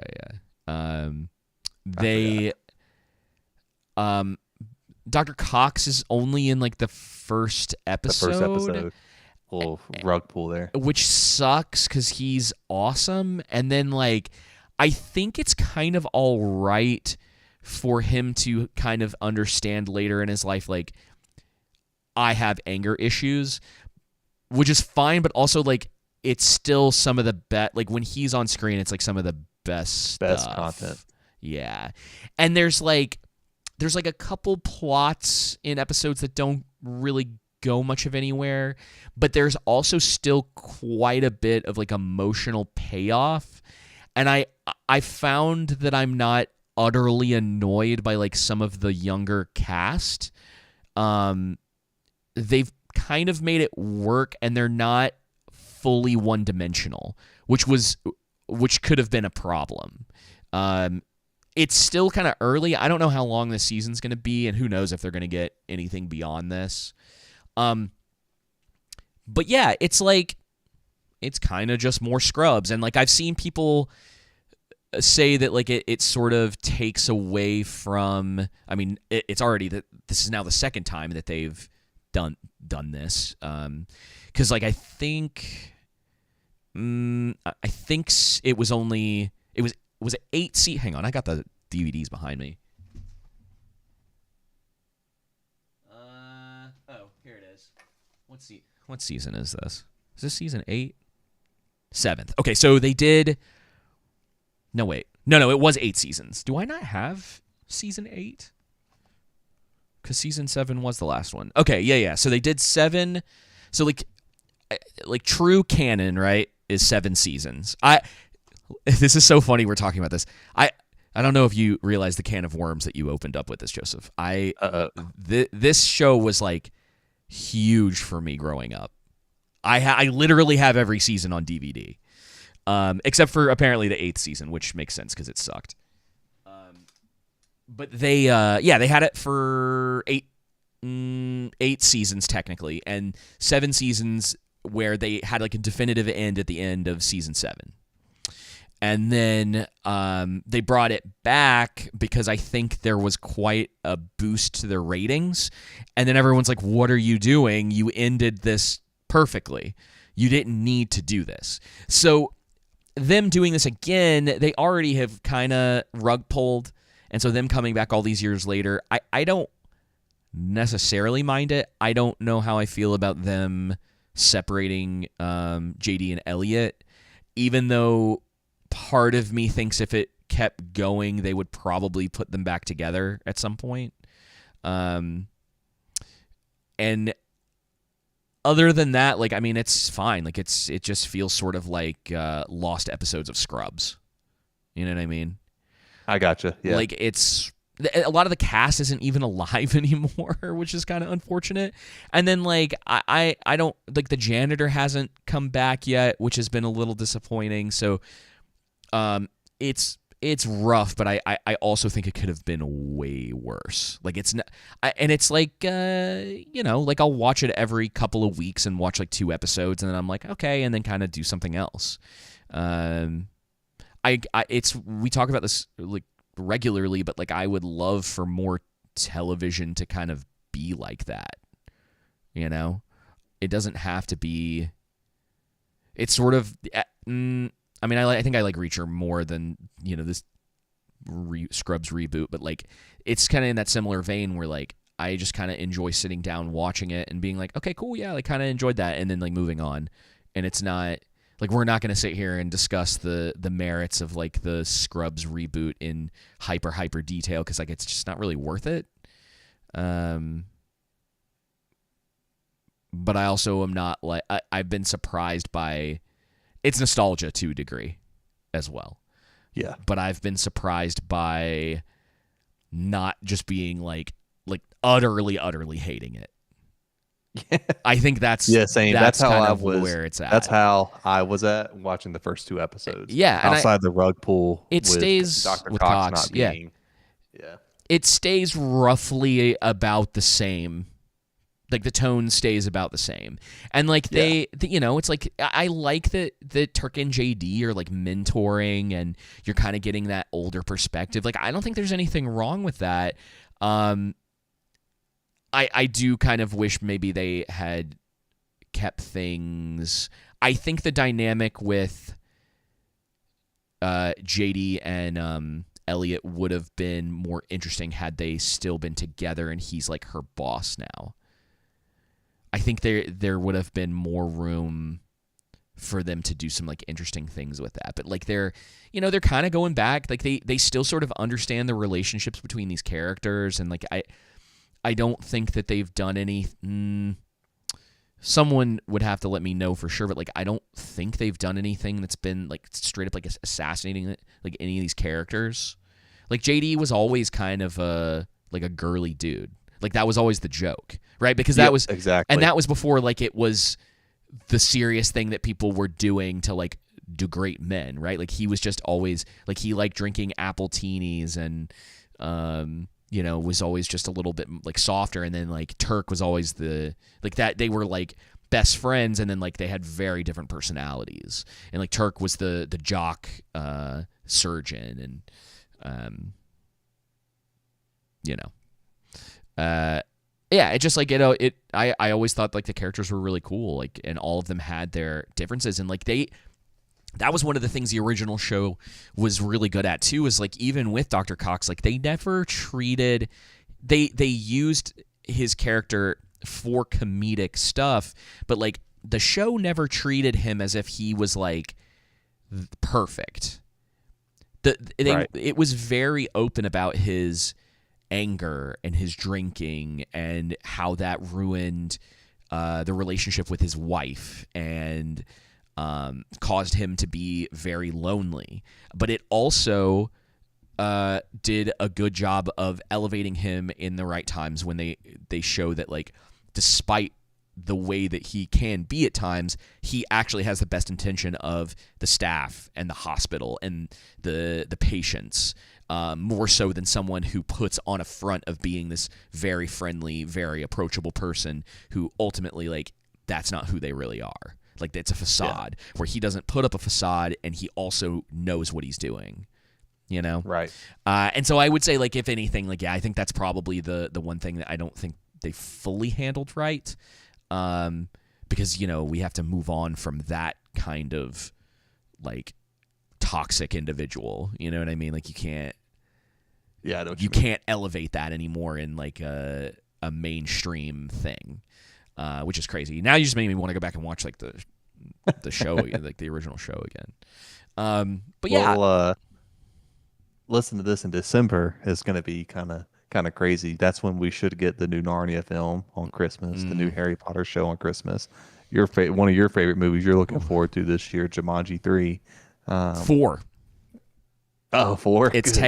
S1: Dr. Cox is only in like the first episode.
S2: Little rug pull there.
S1: Which sucks because he's awesome. And then like I think it's kind of all right for him to kind of understand later in his life, like, I have anger issues, which is fine, but also like it's still some of the best. Like when he's on screen, it's like some of the best
S2: content.
S1: Yeah. And there's like a couple plots in episodes that don't really go much of anywhere, but there's also still quite a bit of like emotional payoff. And I found that I'm not utterly annoyed by like some of the younger cast. They've kind of made it work, and they're not fully one-dimensional, which could have been a problem. It's still kind of early. I don't know how long this season's going to be, and who knows if they're going to get anything beyond this. But yeah, it's kind of just more Scrubs. And like I've seen people say that like it sort of takes away from. I mean, it's already that this is now the second time that they've done this. Because like I think it was only it was 8 Hang on, I got the DVDs behind me. Oh, here it is. What season is this? Is this season 8? 7th. Okay, so they did. No, wait. No, it was 8 seasons. Do I not have season 8? Because season 7 was the last one. Okay, yeah. So they did 7. So like true canon, right, is 7 seasons. This is so funny we're talking about this. I don't know if you realize the can of worms that you opened up with this, Joseph. This show was like huge for me growing up. I literally have every season on DVD, except for apparently the 8th season, which makes sense because it sucked. But they had it for 8 seasons technically, and 7 seasons where they had like a definitive end at the end of season 7. And then they brought it back because I think there was quite a boost to their ratings. And then everyone's like, what are you doing? You ended this perfectly. You didn't need to do this. So them doing this again, they already have kind of rug pulled. And so them coming back all these years later, I don't necessarily mind it. I don't know how I feel about them separating JD and Elliot, even though part of me thinks if it kept going, they would probably put them back together at some point. And other than that, like, I mean, it's fine. Like, it just feels sort of like lost episodes of Scrubs. You know what I mean?
S2: I gotcha. Yeah.
S1: Like, a lot of the cast isn't even alive anymore, which is kind of unfortunate. And then, like, I don't, like, the janitor hasn't come back yet, which has been a little disappointing. So, it's rough, but I also think it could have been way worse. Like, it's not, and it's like, like I'll watch it every couple of weeks and watch like 2 episodes, and then I'm like, okay, and then kind of do something else. We talk about this like regularly, but like I would love for more television to kind of be like that. You know, it doesn't have to be. It's sort of. I mean, I think I like Reacher more than, this Scrubs reboot, but like it's kind of in that similar vein where like I just kind of enjoy sitting down watching it and being like, okay, cool, yeah, like kind of enjoyed that, and then like moving on. And it's not like we're not going to sit here and discuss the merits of like the Scrubs reboot in hyper detail because like it's just not really worth it. But I also am not like I've been surprised by. It's nostalgia to a degree as well.
S2: Yeah.
S1: But I've been surprised by not just being like utterly hating it. I think that's
S2: same.
S1: That's
S2: how
S1: kind
S2: I
S1: of
S2: was.
S1: where it's at.
S2: That's how I was at watching the first 2 episodes.
S1: Yeah, and
S2: outside the rug pull.
S1: It stays
S2: Dr.
S1: with
S2: Cox
S1: Cox.
S2: not being, yeah.
S1: It stays roughly about the same. Like the tone stays about the same, and like it's like I like that Turk and JD are like mentoring, and you're kind of getting that older perspective. Like I don't think there's anything wrong with that. I do kind of wish maybe they had kept things. I think the dynamic with JD and Elliot would have been more interesting had they still been together, and he's like her boss now. I think there would have been more room for them to do some like interesting things with that. But like they're kind of going back. Like they still sort of understand the relationships between these characters, and like I don't think that they've done any. Someone would have to let me know for sure, but like I don't think they've done anything that's been like straight up like assassinating like any of these characters. Like JD was always kind of a girly dude. Like that was always the joke, right? Because that was
S2: exactly,
S1: and that was before like it was the serious thing that people were doing to like degrade men, right? Like he was just always like he liked drinking apple teenies and was always just a little bit like softer. And then like Turk was always the like that they were like best friends, and then like they had very different personalities. And like Turk was the jock surgeon, and yeah, it just like I always thought like the characters were really cool, like, and all of them had their differences, and like that was one of the things the original show was really good at too, is like even with Dr. Cox, like they never treated they used his character for comedic stuff, but like the show never treated him as if he was like perfect. It was very open about his anger and his drinking and how that ruined the relationship with his wife and caused him to be very lonely. But it also did a good job of elevating him in the right times when they show that, like, despite the way that he can be at times, he actually has the best intention of the staff and the hospital and the patients, more so than someone who puts on a front of being this very friendly, very approachable person who ultimately, like, that's not who they really are. Like, it's a facade where he doesn't put up a facade and he also knows what he's doing, you know?
S2: Right.
S1: And so I would say, like, if anything, like, yeah, I think that's probably the one thing that I don't think they fully handled right. Because, you know, we have to move on from that kind of, like, toxic individual. You know what I mean? Like, you can't.
S2: Yeah, I know what
S1: you
S2: you mean.
S1: can't elevate that anymore in like a mainstream thing, which is crazy. Now you just made me want to go back and watch like the show, like the original show again. But yeah,
S2: well, listen to this in December is going to be kind of crazy. That's when we should get the new Narnia film on Christmas, the new Harry Potter show on Christmas. One of your favorite movies you're looking forward to this year, Jumanji 3.
S1: 4.
S2: Oh, 4.
S1: It's
S2: Good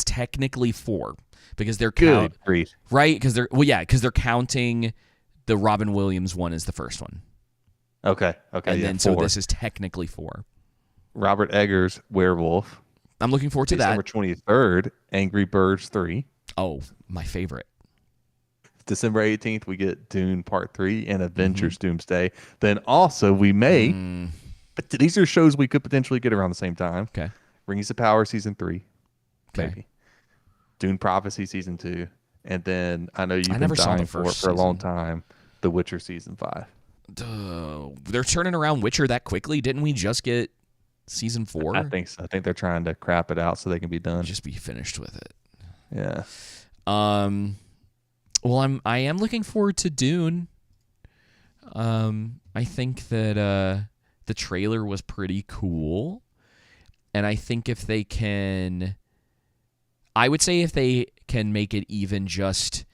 S1: technically 4 because they're
S2: Good grief.
S1: right because they're counting the Robin Williams one as the first one.
S2: Okay.
S1: And then
S2: 4.
S1: so this is technically 4.
S2: Robert Eggers' Werewolf.
S1: I'm looking forward to
S2: December
S1: that.
S2: 23rd, Angry Birds 3.
S1: Oh, my favorite.
S2: December 18th, we get Dune Part 3 and Avengers Doomsday. Then also we may, but these are shows we could potentially get around the same time.
S1: Okay.
S2: Rings of Power Season 3.
S1: Okay.
S2: Maybe. Dune Prophecy Season 2. And then I know you've been
S1: never saw
S2: dying
S1: the
S2: for
S1: first
S2: a long
S1: season.
S2: time, The Witcher Season 5.
S1: They're turning around Witcher that quickly. Didn't we just get season 4?
S2: I think so. I think they're trying to crap it out so they can be done.
S1: Just be finished with it.
S2: Yeah.
S1: Well, I am looking forward to Dune. I think that the trailer was pretty cool, and I think if they can make it even just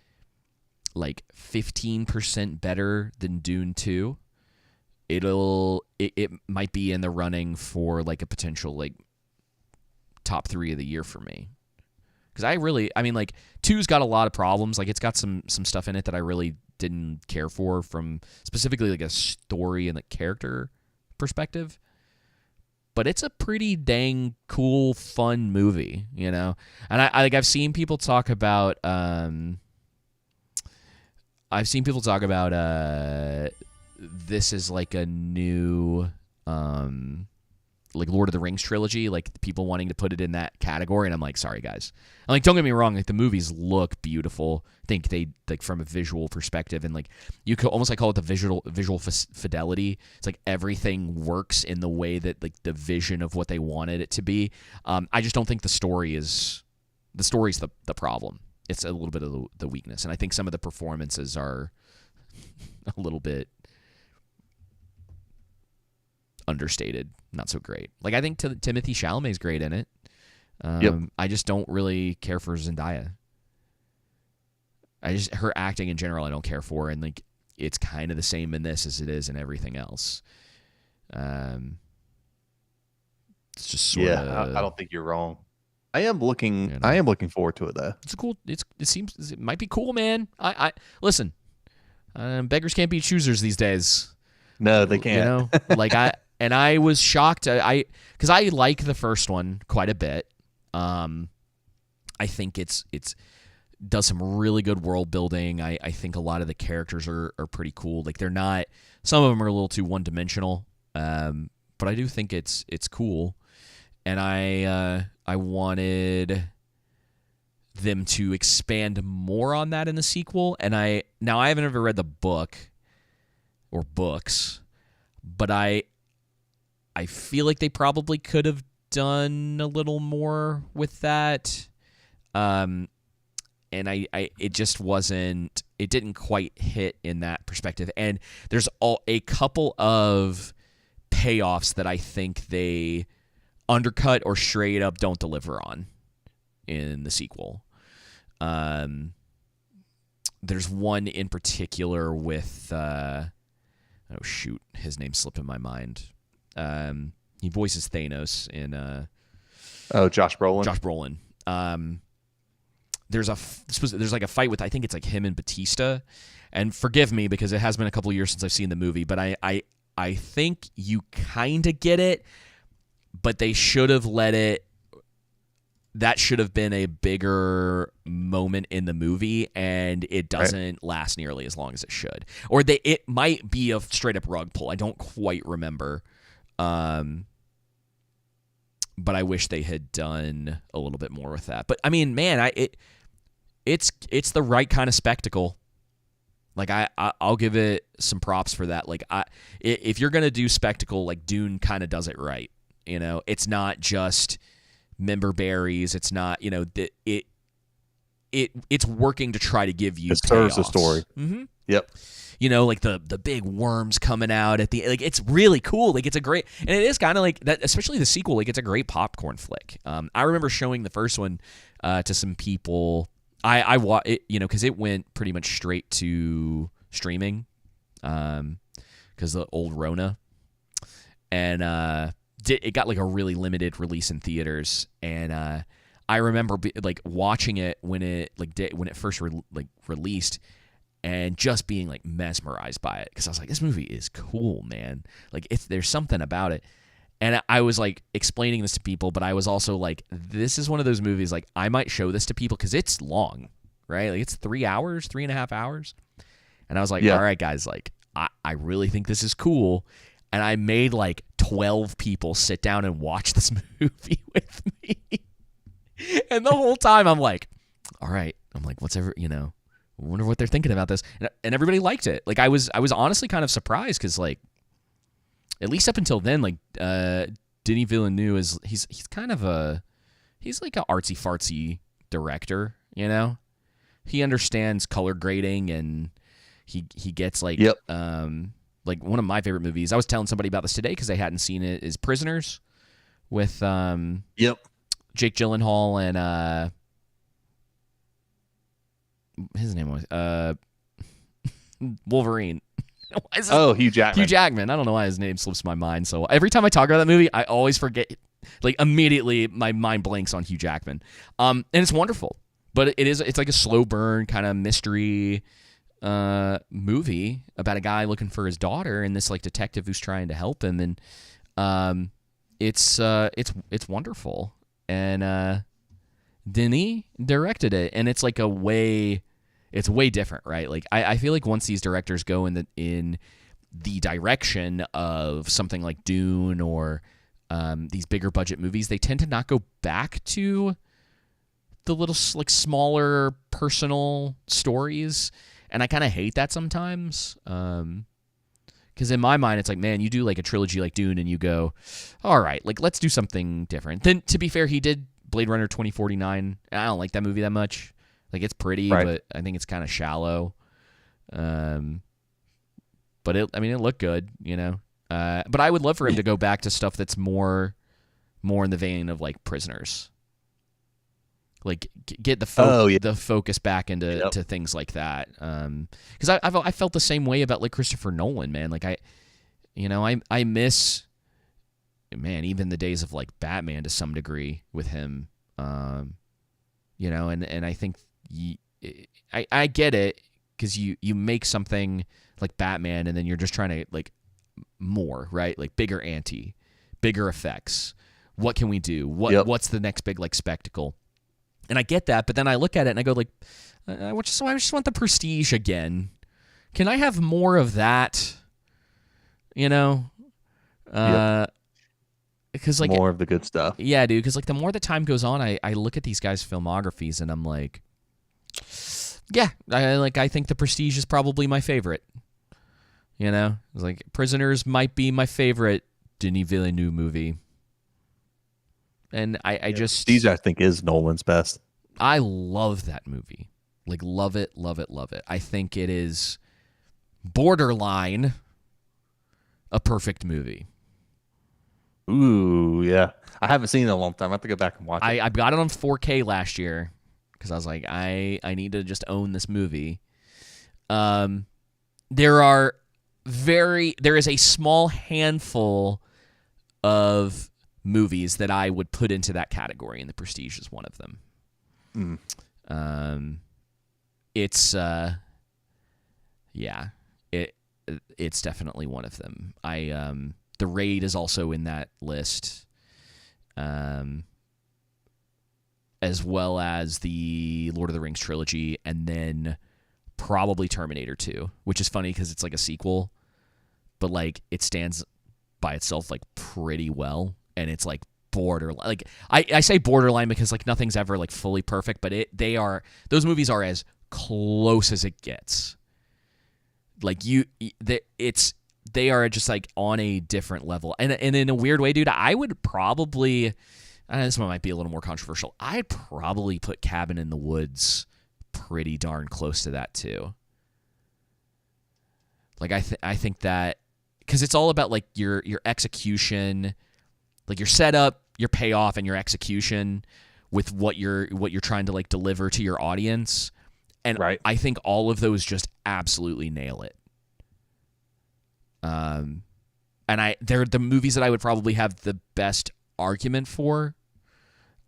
S1: like 15% better than Dune 2, it might be in the running for like a potential like top 3 of the year for me. Because I mean, like, 2's got a lot of problems. Like, it's got some stuff in it that I really didn't care for from specifically like a story and like character perspective. But it's a pretty dang cool, fun movie, you know. And I've seen people talk about this is like a new like Lord of the Rings trilogy, like people wanting to put it in that category, and I'm like, sorry guys. I'm like, don't get me wrong, like the movies look beautiful. I think they like from a visual perspective, and like you could almost like call it the visual fidelity. It's like everything works in the way that like the vision of what they wanted it to be. I just don't think the story's the problem. It's a little bit of the weakness, and I think some of the performances are a little bit understated, not so great. Like I think Timothée Chalamet's great in it. I just don't really care for Zendaya. Her acting in general I don't care for, and like it's kind of the same in this as it is in everything else. It's just sort of.
S2: I don't think you're wrong. I am looking.
S1: You know.
S2: I am looking forward to it though.
S1: It's cool. It might be cool, man. I listen. Beggars can't be choosers these days.
S2: No, they can't.
S1: You know, like I was shocked. Because I like the first one quite a bit. I think it's does some really good world building. I think a lot of the characters are pretty cool. Like they're not, some of them are a little too one-dimensional, but I do think it's cool. And I wanted them to expand more on that in the sequel. And I haven't ever read the book or books, but I feel like they probably could have done a little more with that. And it just wasn't, it didn't quite hit in that perspective. And there's a couple of payoffs that I think they undercut or straight up don't deliver on in the sequel. There's one in particular with, his name slipped in my mind. He voices Thanos in,
S2: Josh Brolin.
S1: Josh Brolin. There's like a fight with, I think it's like him and Batista, and forgive me because it has been a couple of years since I've seen the movie, but I think you kind of get it, but they should have that should have been a bigger moment in the movie, and it doesn't last nearly as long as it should. Or it might be a straight up rug pull. I don't quite remember. But I wish they had done a little bit more with that. But I mean, man, it's the right kind of spectacle. Like I'll give it some props for that. Like if you're gonna do spectacle, like Dune kind of does it right. You know, it's not just member berries. It's not, you know, it's working to try to give you.
S2: It serves the story.
S1: Mm-hmm.
S2: Yep.
S1: You know, like the big worms coming out at the, like, it's really cool. Like, it's a great, and it is kind of like that, especially the sequel. Like, it's a great popcorn flick. I remember showing the first one to some people. I watched it, you know, because it went pretty much straight to streaming, because the old Rona, and it got like a really limited release in theaters, and I remember like watching it when it first released. And just being like mesmerized by it, because I was like, this movie is cool, man. Like, there's something about it. And I was like explaining this to people, but I was also like, this is one of those movies, like, I might show this to people because it's long, right? Like, it's 3.5 hours. And I was like, all right, guys, like, I really think this is cool. And I made like 12 people sit down and watch this movie with me. And the whole time I'm like, all right, I'm like, I wonder what they're thinking about this, and everybody liked it. Like I was honestly kind of surprised because, like, at least up until then, like Denis Villeneuve he's like an artsy fartsy director. You know, he understands color grading, and he gets like like one of my favorite movies. I was telling somebody about this today because they hadn't seen it. Is Prisoners with Jake Gyllenhaal and his name was Wolverine.
S2: Hugh Jackman.
S1: Hugh Jackman. I don't know why his name slips my mind. So every time I talk about that movie, I always forget. Like, immediately, my mind blanks on Hugh Jackman. And it's wonderful, but it's like a slow burn kind of mystery movie about a guy looking for his daughter and this like detective who's trying to help him, and it's wonderful. And Denis directed it, and it's like it's way different, right? Like I feel like once these directors go in the direction of something like Dune or these bigger budget movies, they tend to not go back to the little like smaller personal stories, and I kind of hate that sometimes. Because in my mind, it's like, man, you do like a trilogy like Dune, and you go, all right, like let's do something different. Then, to be fair, he did Blade Runner 2049. I don't like that movie that much. Like, it's pretty, but I think it's kind of shallow. But it looked good, you know. But I would love for him to go back to stuff that's more in the vein of like Prisoners. Like get the focus back into to things like that. Because I felt the same way about like Christopher Nolan, man. Like I miss, man, even the days of like Batman to some degree with him. You know, and I think I get it, because you make something like Batman, and then you're just trying to like more, right? Like bigger ante, bigger effects. What can we do? What's the next big like spectacle? And I get that, but then I look at it and I go like, I just want the Prestige again. Can I have more of that? You know? Because like
S2: more of the good stuff.
S1: Yeah, dude, because like the more the time goes on, I look at these guys' filmographies and I'm like, yeah, I think the Prestige is probably my favorite. You know? It's like Prisoners might be my favorite Denis Villeneuve movie. And I just...
S2: Prestige, I think, is Nolan's best.
S1: I love that movie. Like, love it, love it, love it. I think it is borderline a perfect movie.
S2: Ooh, yeah. I haven't seen it in a long time. I have to go back and watch it.
S1: I got it on 4K last year because I was like, I need to just own this movie. There is a small handful of movies that I would put into that category, and The Prestige is one of them. It's it's definitely one of them. The Raid is also in that list, as well as the Lord of the Rings trilogy, and then probably Terminator 2, which is funny because it's like a sequel, but like it stands by itself like pretty well, and it's like borderline. Like I say borderline because like nothing's ever like fully perfect, but those movies are as close as it gets. Like they are just like on a different level, and in a weird way, dude. I would probably, this one might be a little more controversial. I'd probably put Cabin in the Woods pretty darn close to that too. Like I think that because it's all about like your execution, like your setup, your payoff, and your execution with what you're trying to like deliver to your audience. And
S2: right.
S1: I think all of those just absolutely nail it. And they're the movies that I would probably have the best argument for.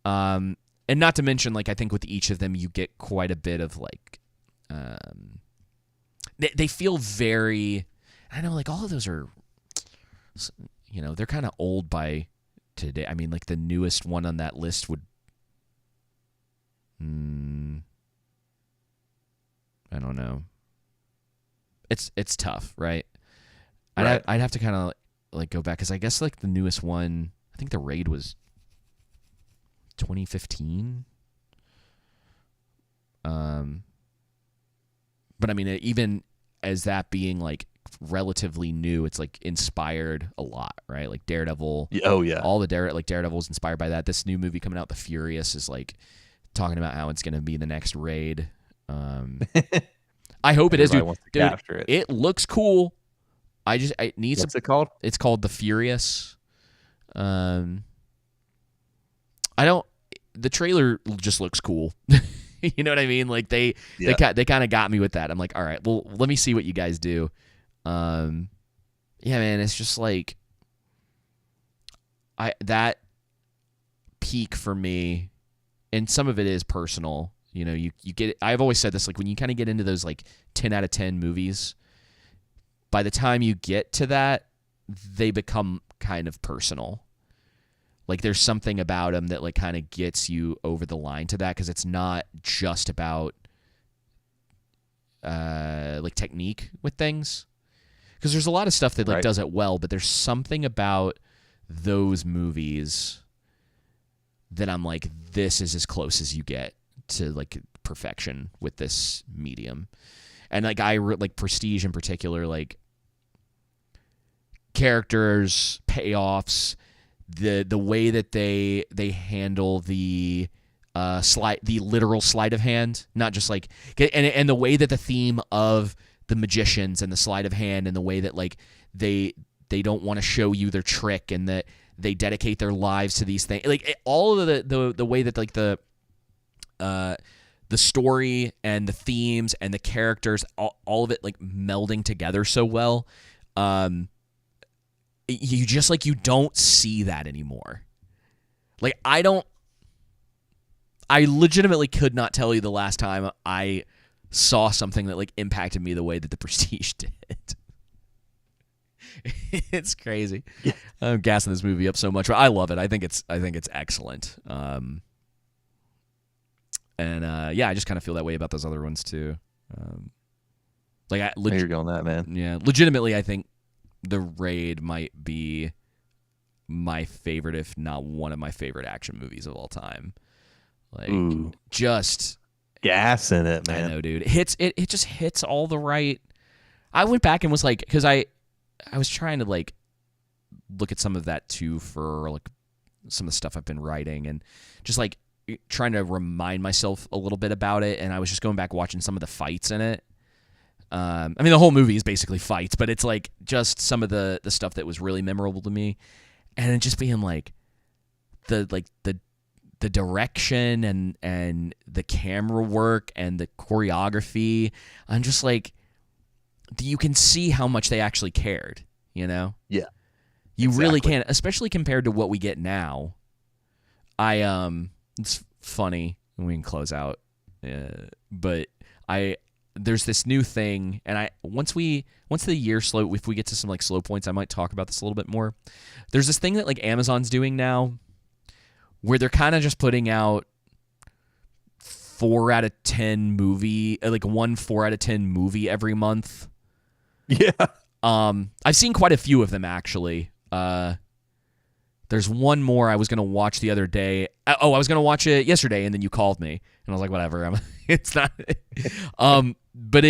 S1: And not to mention, like, I think with each of them, you get quite a bit of like, they feel very, I know like all of those are, you know, they're kind of old by today. I mean, like the newest one on that list would, I don't know. It's tough, right?
S2: Right.
S1: I'd have to kind of like go back because I guess like the newest one, I think The Raid was 2015. But I mean, even as that being like relatively new, it's like inspired a lot, right? Like Daredevil.
S2: Oh yeah.
S1: All the Daredevil's inspired by that. This new movie coming out, The Furious, is like talking about how it's going to be the next Raid. I hope it is, dude.
S2: Wants to capture it.
S1: It looks cool. It needs.
S2: What's it called?
S1: It's called The Furious. The trailer just looks cool. You know what I mean? Like they kind of got me with that. I'm like, all right, well, let me see what you guys do. Yeah, man, it's just like that peak for me, and some of it is personal. You know, you get. I've always said this, like when you kind of get into those like 10 out of 10 movies, by the time you get to that, they become kind of personal. Like there's something about them that like kind of gets you over the line to that because it's not just about like technique with things. Because there's a lot of stuff that like does it well, but there's something about those movies that I'm like, this is as close as you get to like perfection with this medium. And like like Prestige in particular, like characters, payoffs, the way that they handle the literal sleight of hand, not just like and the way that the theme of the magicians and the sleight of hand and the way that like they don't want to show you their trick and that they dedicate their lives to these things, like all of the way that like the story and the themes and the characters, all of it like melding together so well. You just like, you don't see that anymore. Like I legitimately could not tell you the last time I saw something that like impacted me the way that The Prestige did. It's crazy. Yeah. I'm gassing this movie up so much, but I love it. I think it's excellent. And I just kind of feel that way about those other ones too.
S2: I hear you on that, man.
S1: Yeah, legitimately, I think The Raid might be my favorite, if not one of my favorite action movies of all time. Like, just
S2: gas in it, man.
S1: I know, dude. It just hits all the right. I went back and was like, because I was trying to like look at some of that too for like some of the stuff I've been writing, and just like trying to remind myself a little bit about it. And I was just going back watching some of the fights in it. I mean, the whole movie is basically fights, but it's like just some of the stuff that was really memorable to me, and it just being like the direction and the camera work and the choreography. I'm just like, you can see how much they actually cared, you know?
S2: Yeah.
S1: You really can, especially compared to what we get now. It's funny, and we can close out, but there's this new thing, and once the year slow, if we get to some like slow points, I might talk about this a little bit more. There's this thing that like Amazon's doing now, where they're kind of just putting out 4 out of 10 movie, like 4 out of 10 movie every month.
S2: Yeah.
S1: I've seen quite a few of them actually. There's one more I was gonna watch the other day. I was gonna watch it yesterday, and then you called me, and I was like, whatever. It's not. But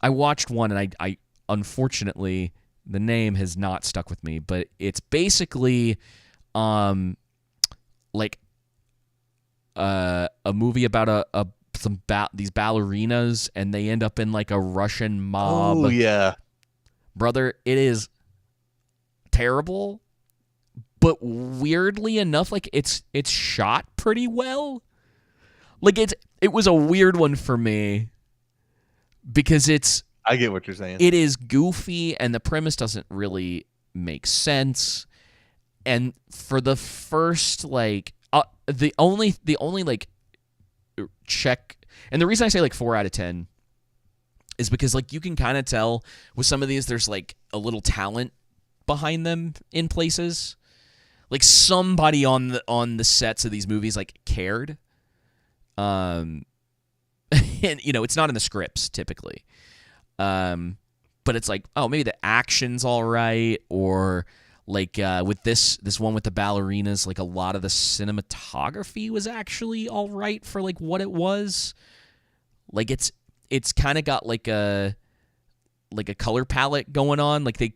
S1: I watched one, and I unfortunately the name has not stuck with me, but it's basically like a movie about these ballerinas, and they end up in like a Russian mob.
S2: Oh yeah,
S1: brother, it is terrible, but weirdly enough, like it's shot pretty well. Like it was a weird one for me because
S2: I get what you're saying.
S1: It is goofy, and the premise doesn't really make sense. And for the first like the only like check, and the reason I say like 4 out of 10 is because like you can kind of tell with some of these there's like a little talent behind them in places. Like somebody on the sets of these movies like cared. And you know, it's not in the scripts typically. But it's like, oh, maybe the action's all right, or like with this one with the ballerinas, like a lot of the cinematography was actually all right for like what it was. Like it's kind of got like a color palette going on. Like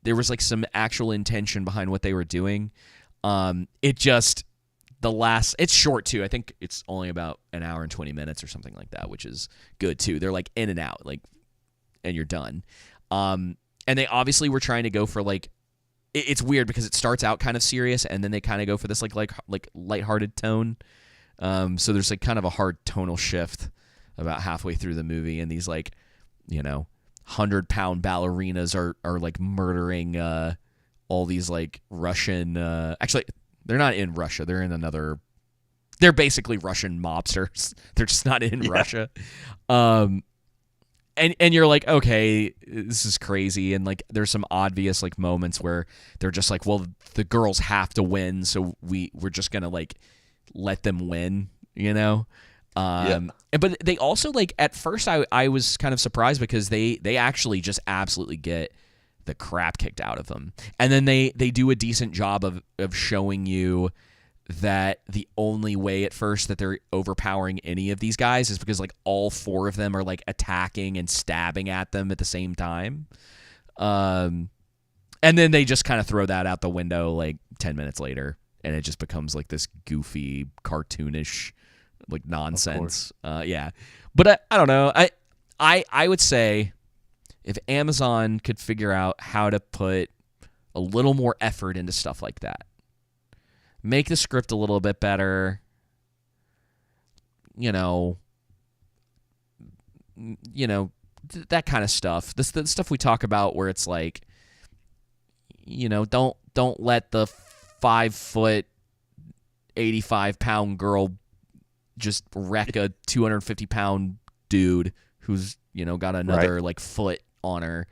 S1: there was like some actual intention behind what they were doing. It's short too. I think it's only about an hour and 20 minutes or something like that, which is good too. They're like in and out, like, and you're done. And they obviously were trying to go for like, it's weird because it starts out kind of serious, and then they kind of go for this like lighthearted tone. So there's like kind of a hard tonal shift about halfway through the movie, and these like, you know, 100-pound ballerinas are like murdering all these like Russian. Actually, they're not in Russia. They're in another. They're basically Russian mobsters. They're just not in Russia. And you're like, okay, this is crazy. And like, there's some obvious like moments where they're just like, well, the girls have to win, so we're just gonna like let them win, you know. But they also like at first I was kind of surprised because they actually just absolutely get the crap kicked out of them, and then they do a decent job of showing you that the only way at first that they're overpowering any of these guys is because like all 4 of them are like attacking and stabbing at them at the same time. And then they just kind of throw that out the window like 10 minutes later, and it just becomes like this goofy, cartoonish like nonsense. Yeah. But I don't know. I would say if Amazon could figure out how to put a little more effort into stuff like that, make the script a little bit better, you know, that kind of stuff. The stuff we talk about where it's like, you know, don't let the 5-foot, 85-pound girl just wreck a 250-pound dude who's, you know, got another like foot on her.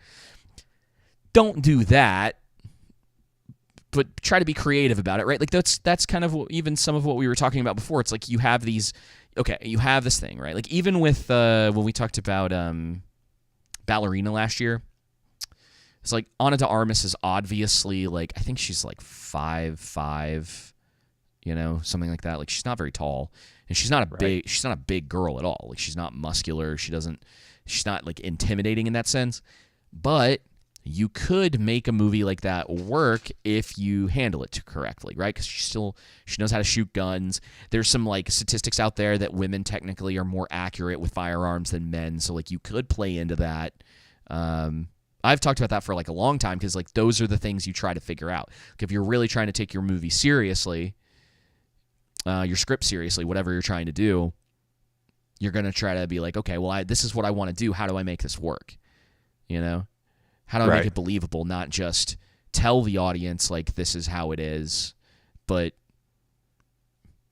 S1: Don't do that. but try to be creative about it, right? Like that's kind of even some of what we were talking about before. It's like you have this thing, right? Like even with when we talked about Ballerina last year, it's like Ana de Armas is obviously like, I think she's like 5'5", something like that. Like she's not very tall, and she's not a big girl at all. Like she's not muscular. She's not like intimidating in that sense. But you could make a movie like that work if you handle it correctly, right? Because she knows how to shoot guns. There's some like statistics out there that women technically are more accurate with firearms than men, so like you could play into that. I've talked about that for like a long time because like those are the things you try to figure out. Like, if you're really trying to take your movie seriously, your script seriously, whatever you're trying to do, you're gonna try to be like, okay, well, this is what I want to do. How do I make this work? How do I make it believable? Not just tell the audience like this is how it is, but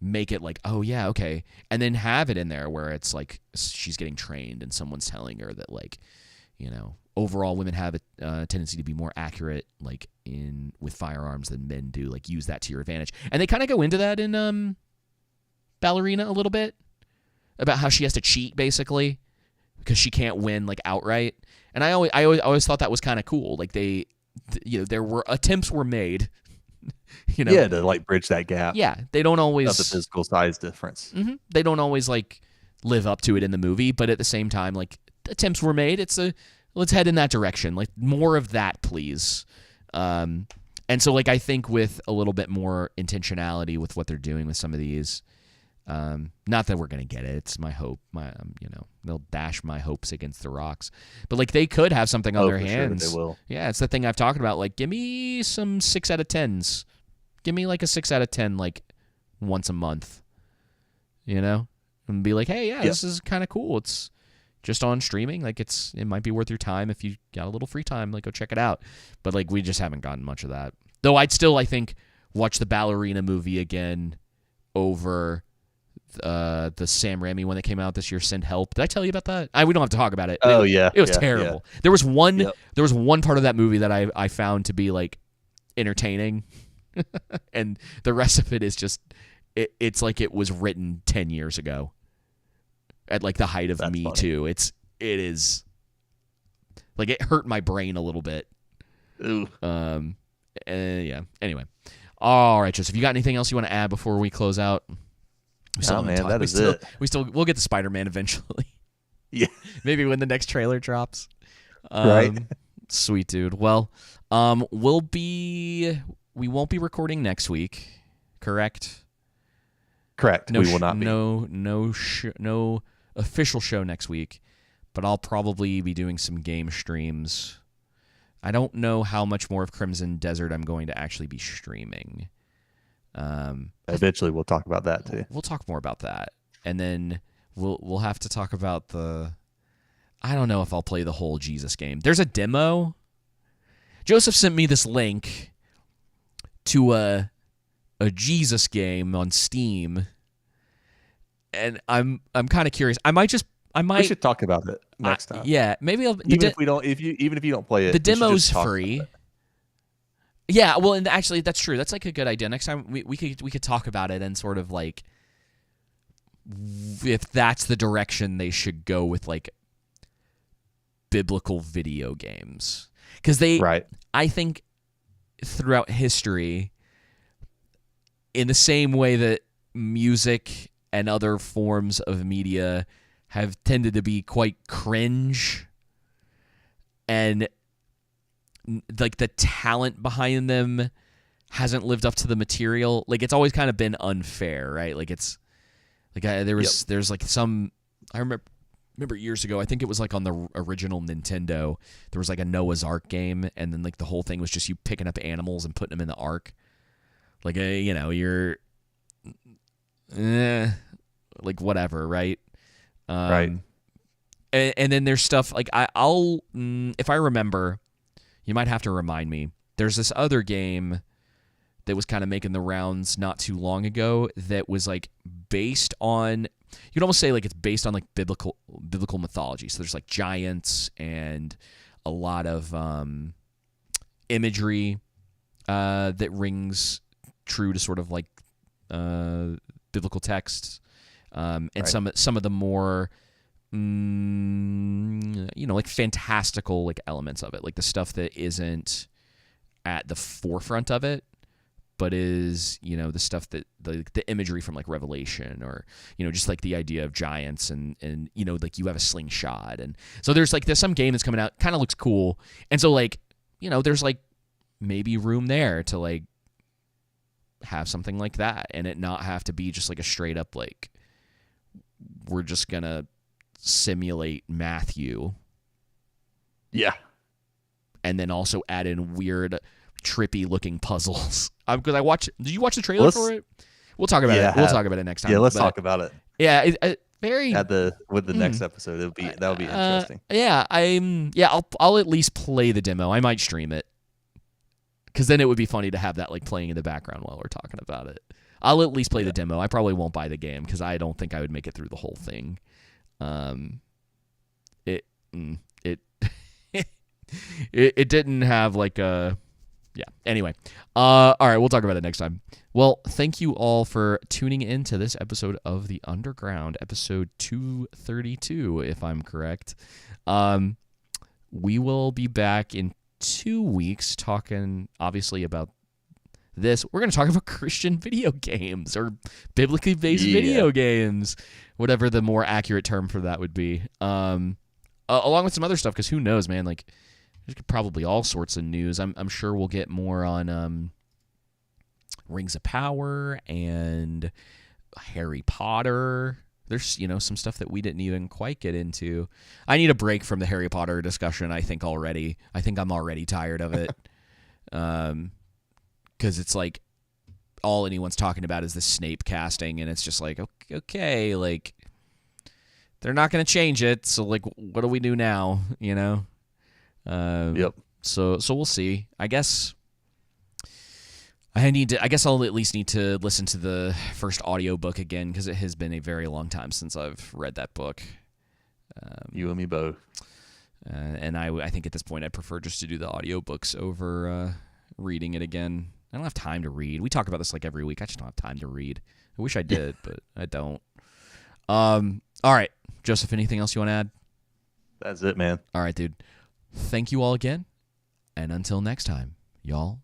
S1: make it like, oh yeah, okay, and then have it in there where it's like she's getting trained and someone's telling her that like, overall women have a tendency to be more accurate like with firearms than men do. Like use that to your advantage, and they kind of go into that in Ballerina a little bit about how she has to cheat basically because she can't win like outright. And I always thought that was kind of cool. Like there were attempts were made,
S2: Yeah, to like bridge that gap.
S1: Yeah, they don't always
S2: of the physical size difference.
S1: Mm-hmm, they don't always like live up to it in the movie, but at the same time, like attempts were made. Let's head in that direction. Like more of that, please. And so like I think with a little bit more intentionality with what they're doing with some of these. Not that we're gonna get it. It's my hope. They'll dash my hopes against the rocks. But like they could have something on their hands.
S2: Sure they will.
S1: Yeah, it's the thing I've talked about. Like, give me some 6 out of 10s. Give me like a 6 out of 10, like once a month. And be like, hey, yeah, this is kind of cool. It's just on streaming. Like it might be worth your time if you got a little free time. Like go check it out. But like we just haven't gotten much of that. Though I'd still, I think, watch the Ballerina movie again over the Sam Raimi one that came out this year, Send Help. Did I tell you about that? We don't have to talk about it. It was terrible. Yeah. There was one part of that movie that I found to be like entertaining, and the rest of it is just it's like it was written 10 years ago at like the height of Me Too. It is like it hurt my brain a little bit.
S2: Ooh.
S1: Yeah. Anyway, all right, Joseph, you got anything else you want to add before we close out? We'll get to Spider-Man eventually.
S2: Yeah.
S1: Maybe when the next trailer drops.
S2: Right.
S1: Sweet dude. Well, we won't be recording next week, correct?
S2: Correct. We will not be.
S1: No official show next week, but I'll probably be doing some game streams. I don't know how much more of Crimson Desert I'm going to actually be streaming.
S2: Eventually we'll talk about that too.
S1: We'll talk more about that, and then we'll have to talk about I don't know if I'll play the whole Jesus game. There's a demo. Joseph sent me this link to a Jesus game on Steam, and I'm kind of curious. We should
S2: talk about it next time.
S1: Yeah, maybe
S2: if you don't play it,
S1: the demo's free. Yeah, well, and actually, that's true. That's like a good idea. Next time we could talk about it and sort of like if that's the direction they should go with like biblical video games, because I think throughout history, in the same way that music and other forms of media have tended to be quite cringe and like the talent behind them hasn't lived up to the material. Like it's always kind of been unfair, right? Like it's like there's like some, I remember years ago, I think it was like on the original Nintendo, there was like a Noah's Ark game, and then like the whole thing was just you picking up animals and putting them in the ark. Like you're like whatever, right?
S2: Right.
S1: And then there's stuff like I'll if I remember, you might have to remind me. There's this other game that was kind of making the rounds not too long ago that was like based on, you could almost say like it's based on like biblical mythology. So there's like giants and a lot of imagery that rings true to sort of like biblical texts, and
S2: Right.
S1: some of the more like fantastical like elements of it, like the stuff that isn't at the forefront of it, but is the stuff that the imagery from like Revelation, or just like the idea of giants and like you have a slingshot, and so there's some game that's coming out, kind of looks cool, and so like there's like maybe room there to like have something like that, and it not have to be just like a straight up like we're just gonna simulate Matthew,
S2: Yeah.
S1: and then also add in weird trippy looking puzzles. Because did you watch the trailer for it? We'll talk about it. We'll talk about it next time.
S2: Yeah, let's talk about it.
S1: Yeah, very
S2: With the next episode, that would be interesting.
S1: I'll at least play the demo. I might stream it, because then it would be funny to have that like playing in the background while we're talking about it. I'll at least play the demo. I probably won't buy the game because I don't think I would make it through the whole thing. It didn't have like a. Yeah. Anyway, all right, we'll talk about it next time. Well, thank you all for tuning in to this episode of The Underground, episode 232, if I'm correct. We will be back in 2 weeks talking, obviously, about this. We're going to talk about Christian video games, or biblically based video games, whatever the more accurate term for that would be. Along with some other stuff, because who knows, man, like, there's probably all sorts of news. I'm sure we'll get more on Rings of Power and Harry Potter. There's some stuff that we didn't even quite get into. I need a break from the Harry Potter discussion. I think I'm already tired of it, because it's like all anyone's talking about is the Snape casting, and it's just like okay, like they're not going to change it, so like what do we do now?
S2: Yep.
S1: So we'll see. I guess I'll at least need to listen to the first audiobook again, because it has been a very long time since I've read that book.
S2: You and me both.
S1: And I think at this point I'd prefer just to do the audiobooks over reading it again. I don't have time to read. We talk about this like every week. I just don't have time to read. I wish I did, but I don't. All right, Joseph, anything else you want to add?
S2: That's it, man.
S1: All right, dude. Thank you all again, and until next time, y'all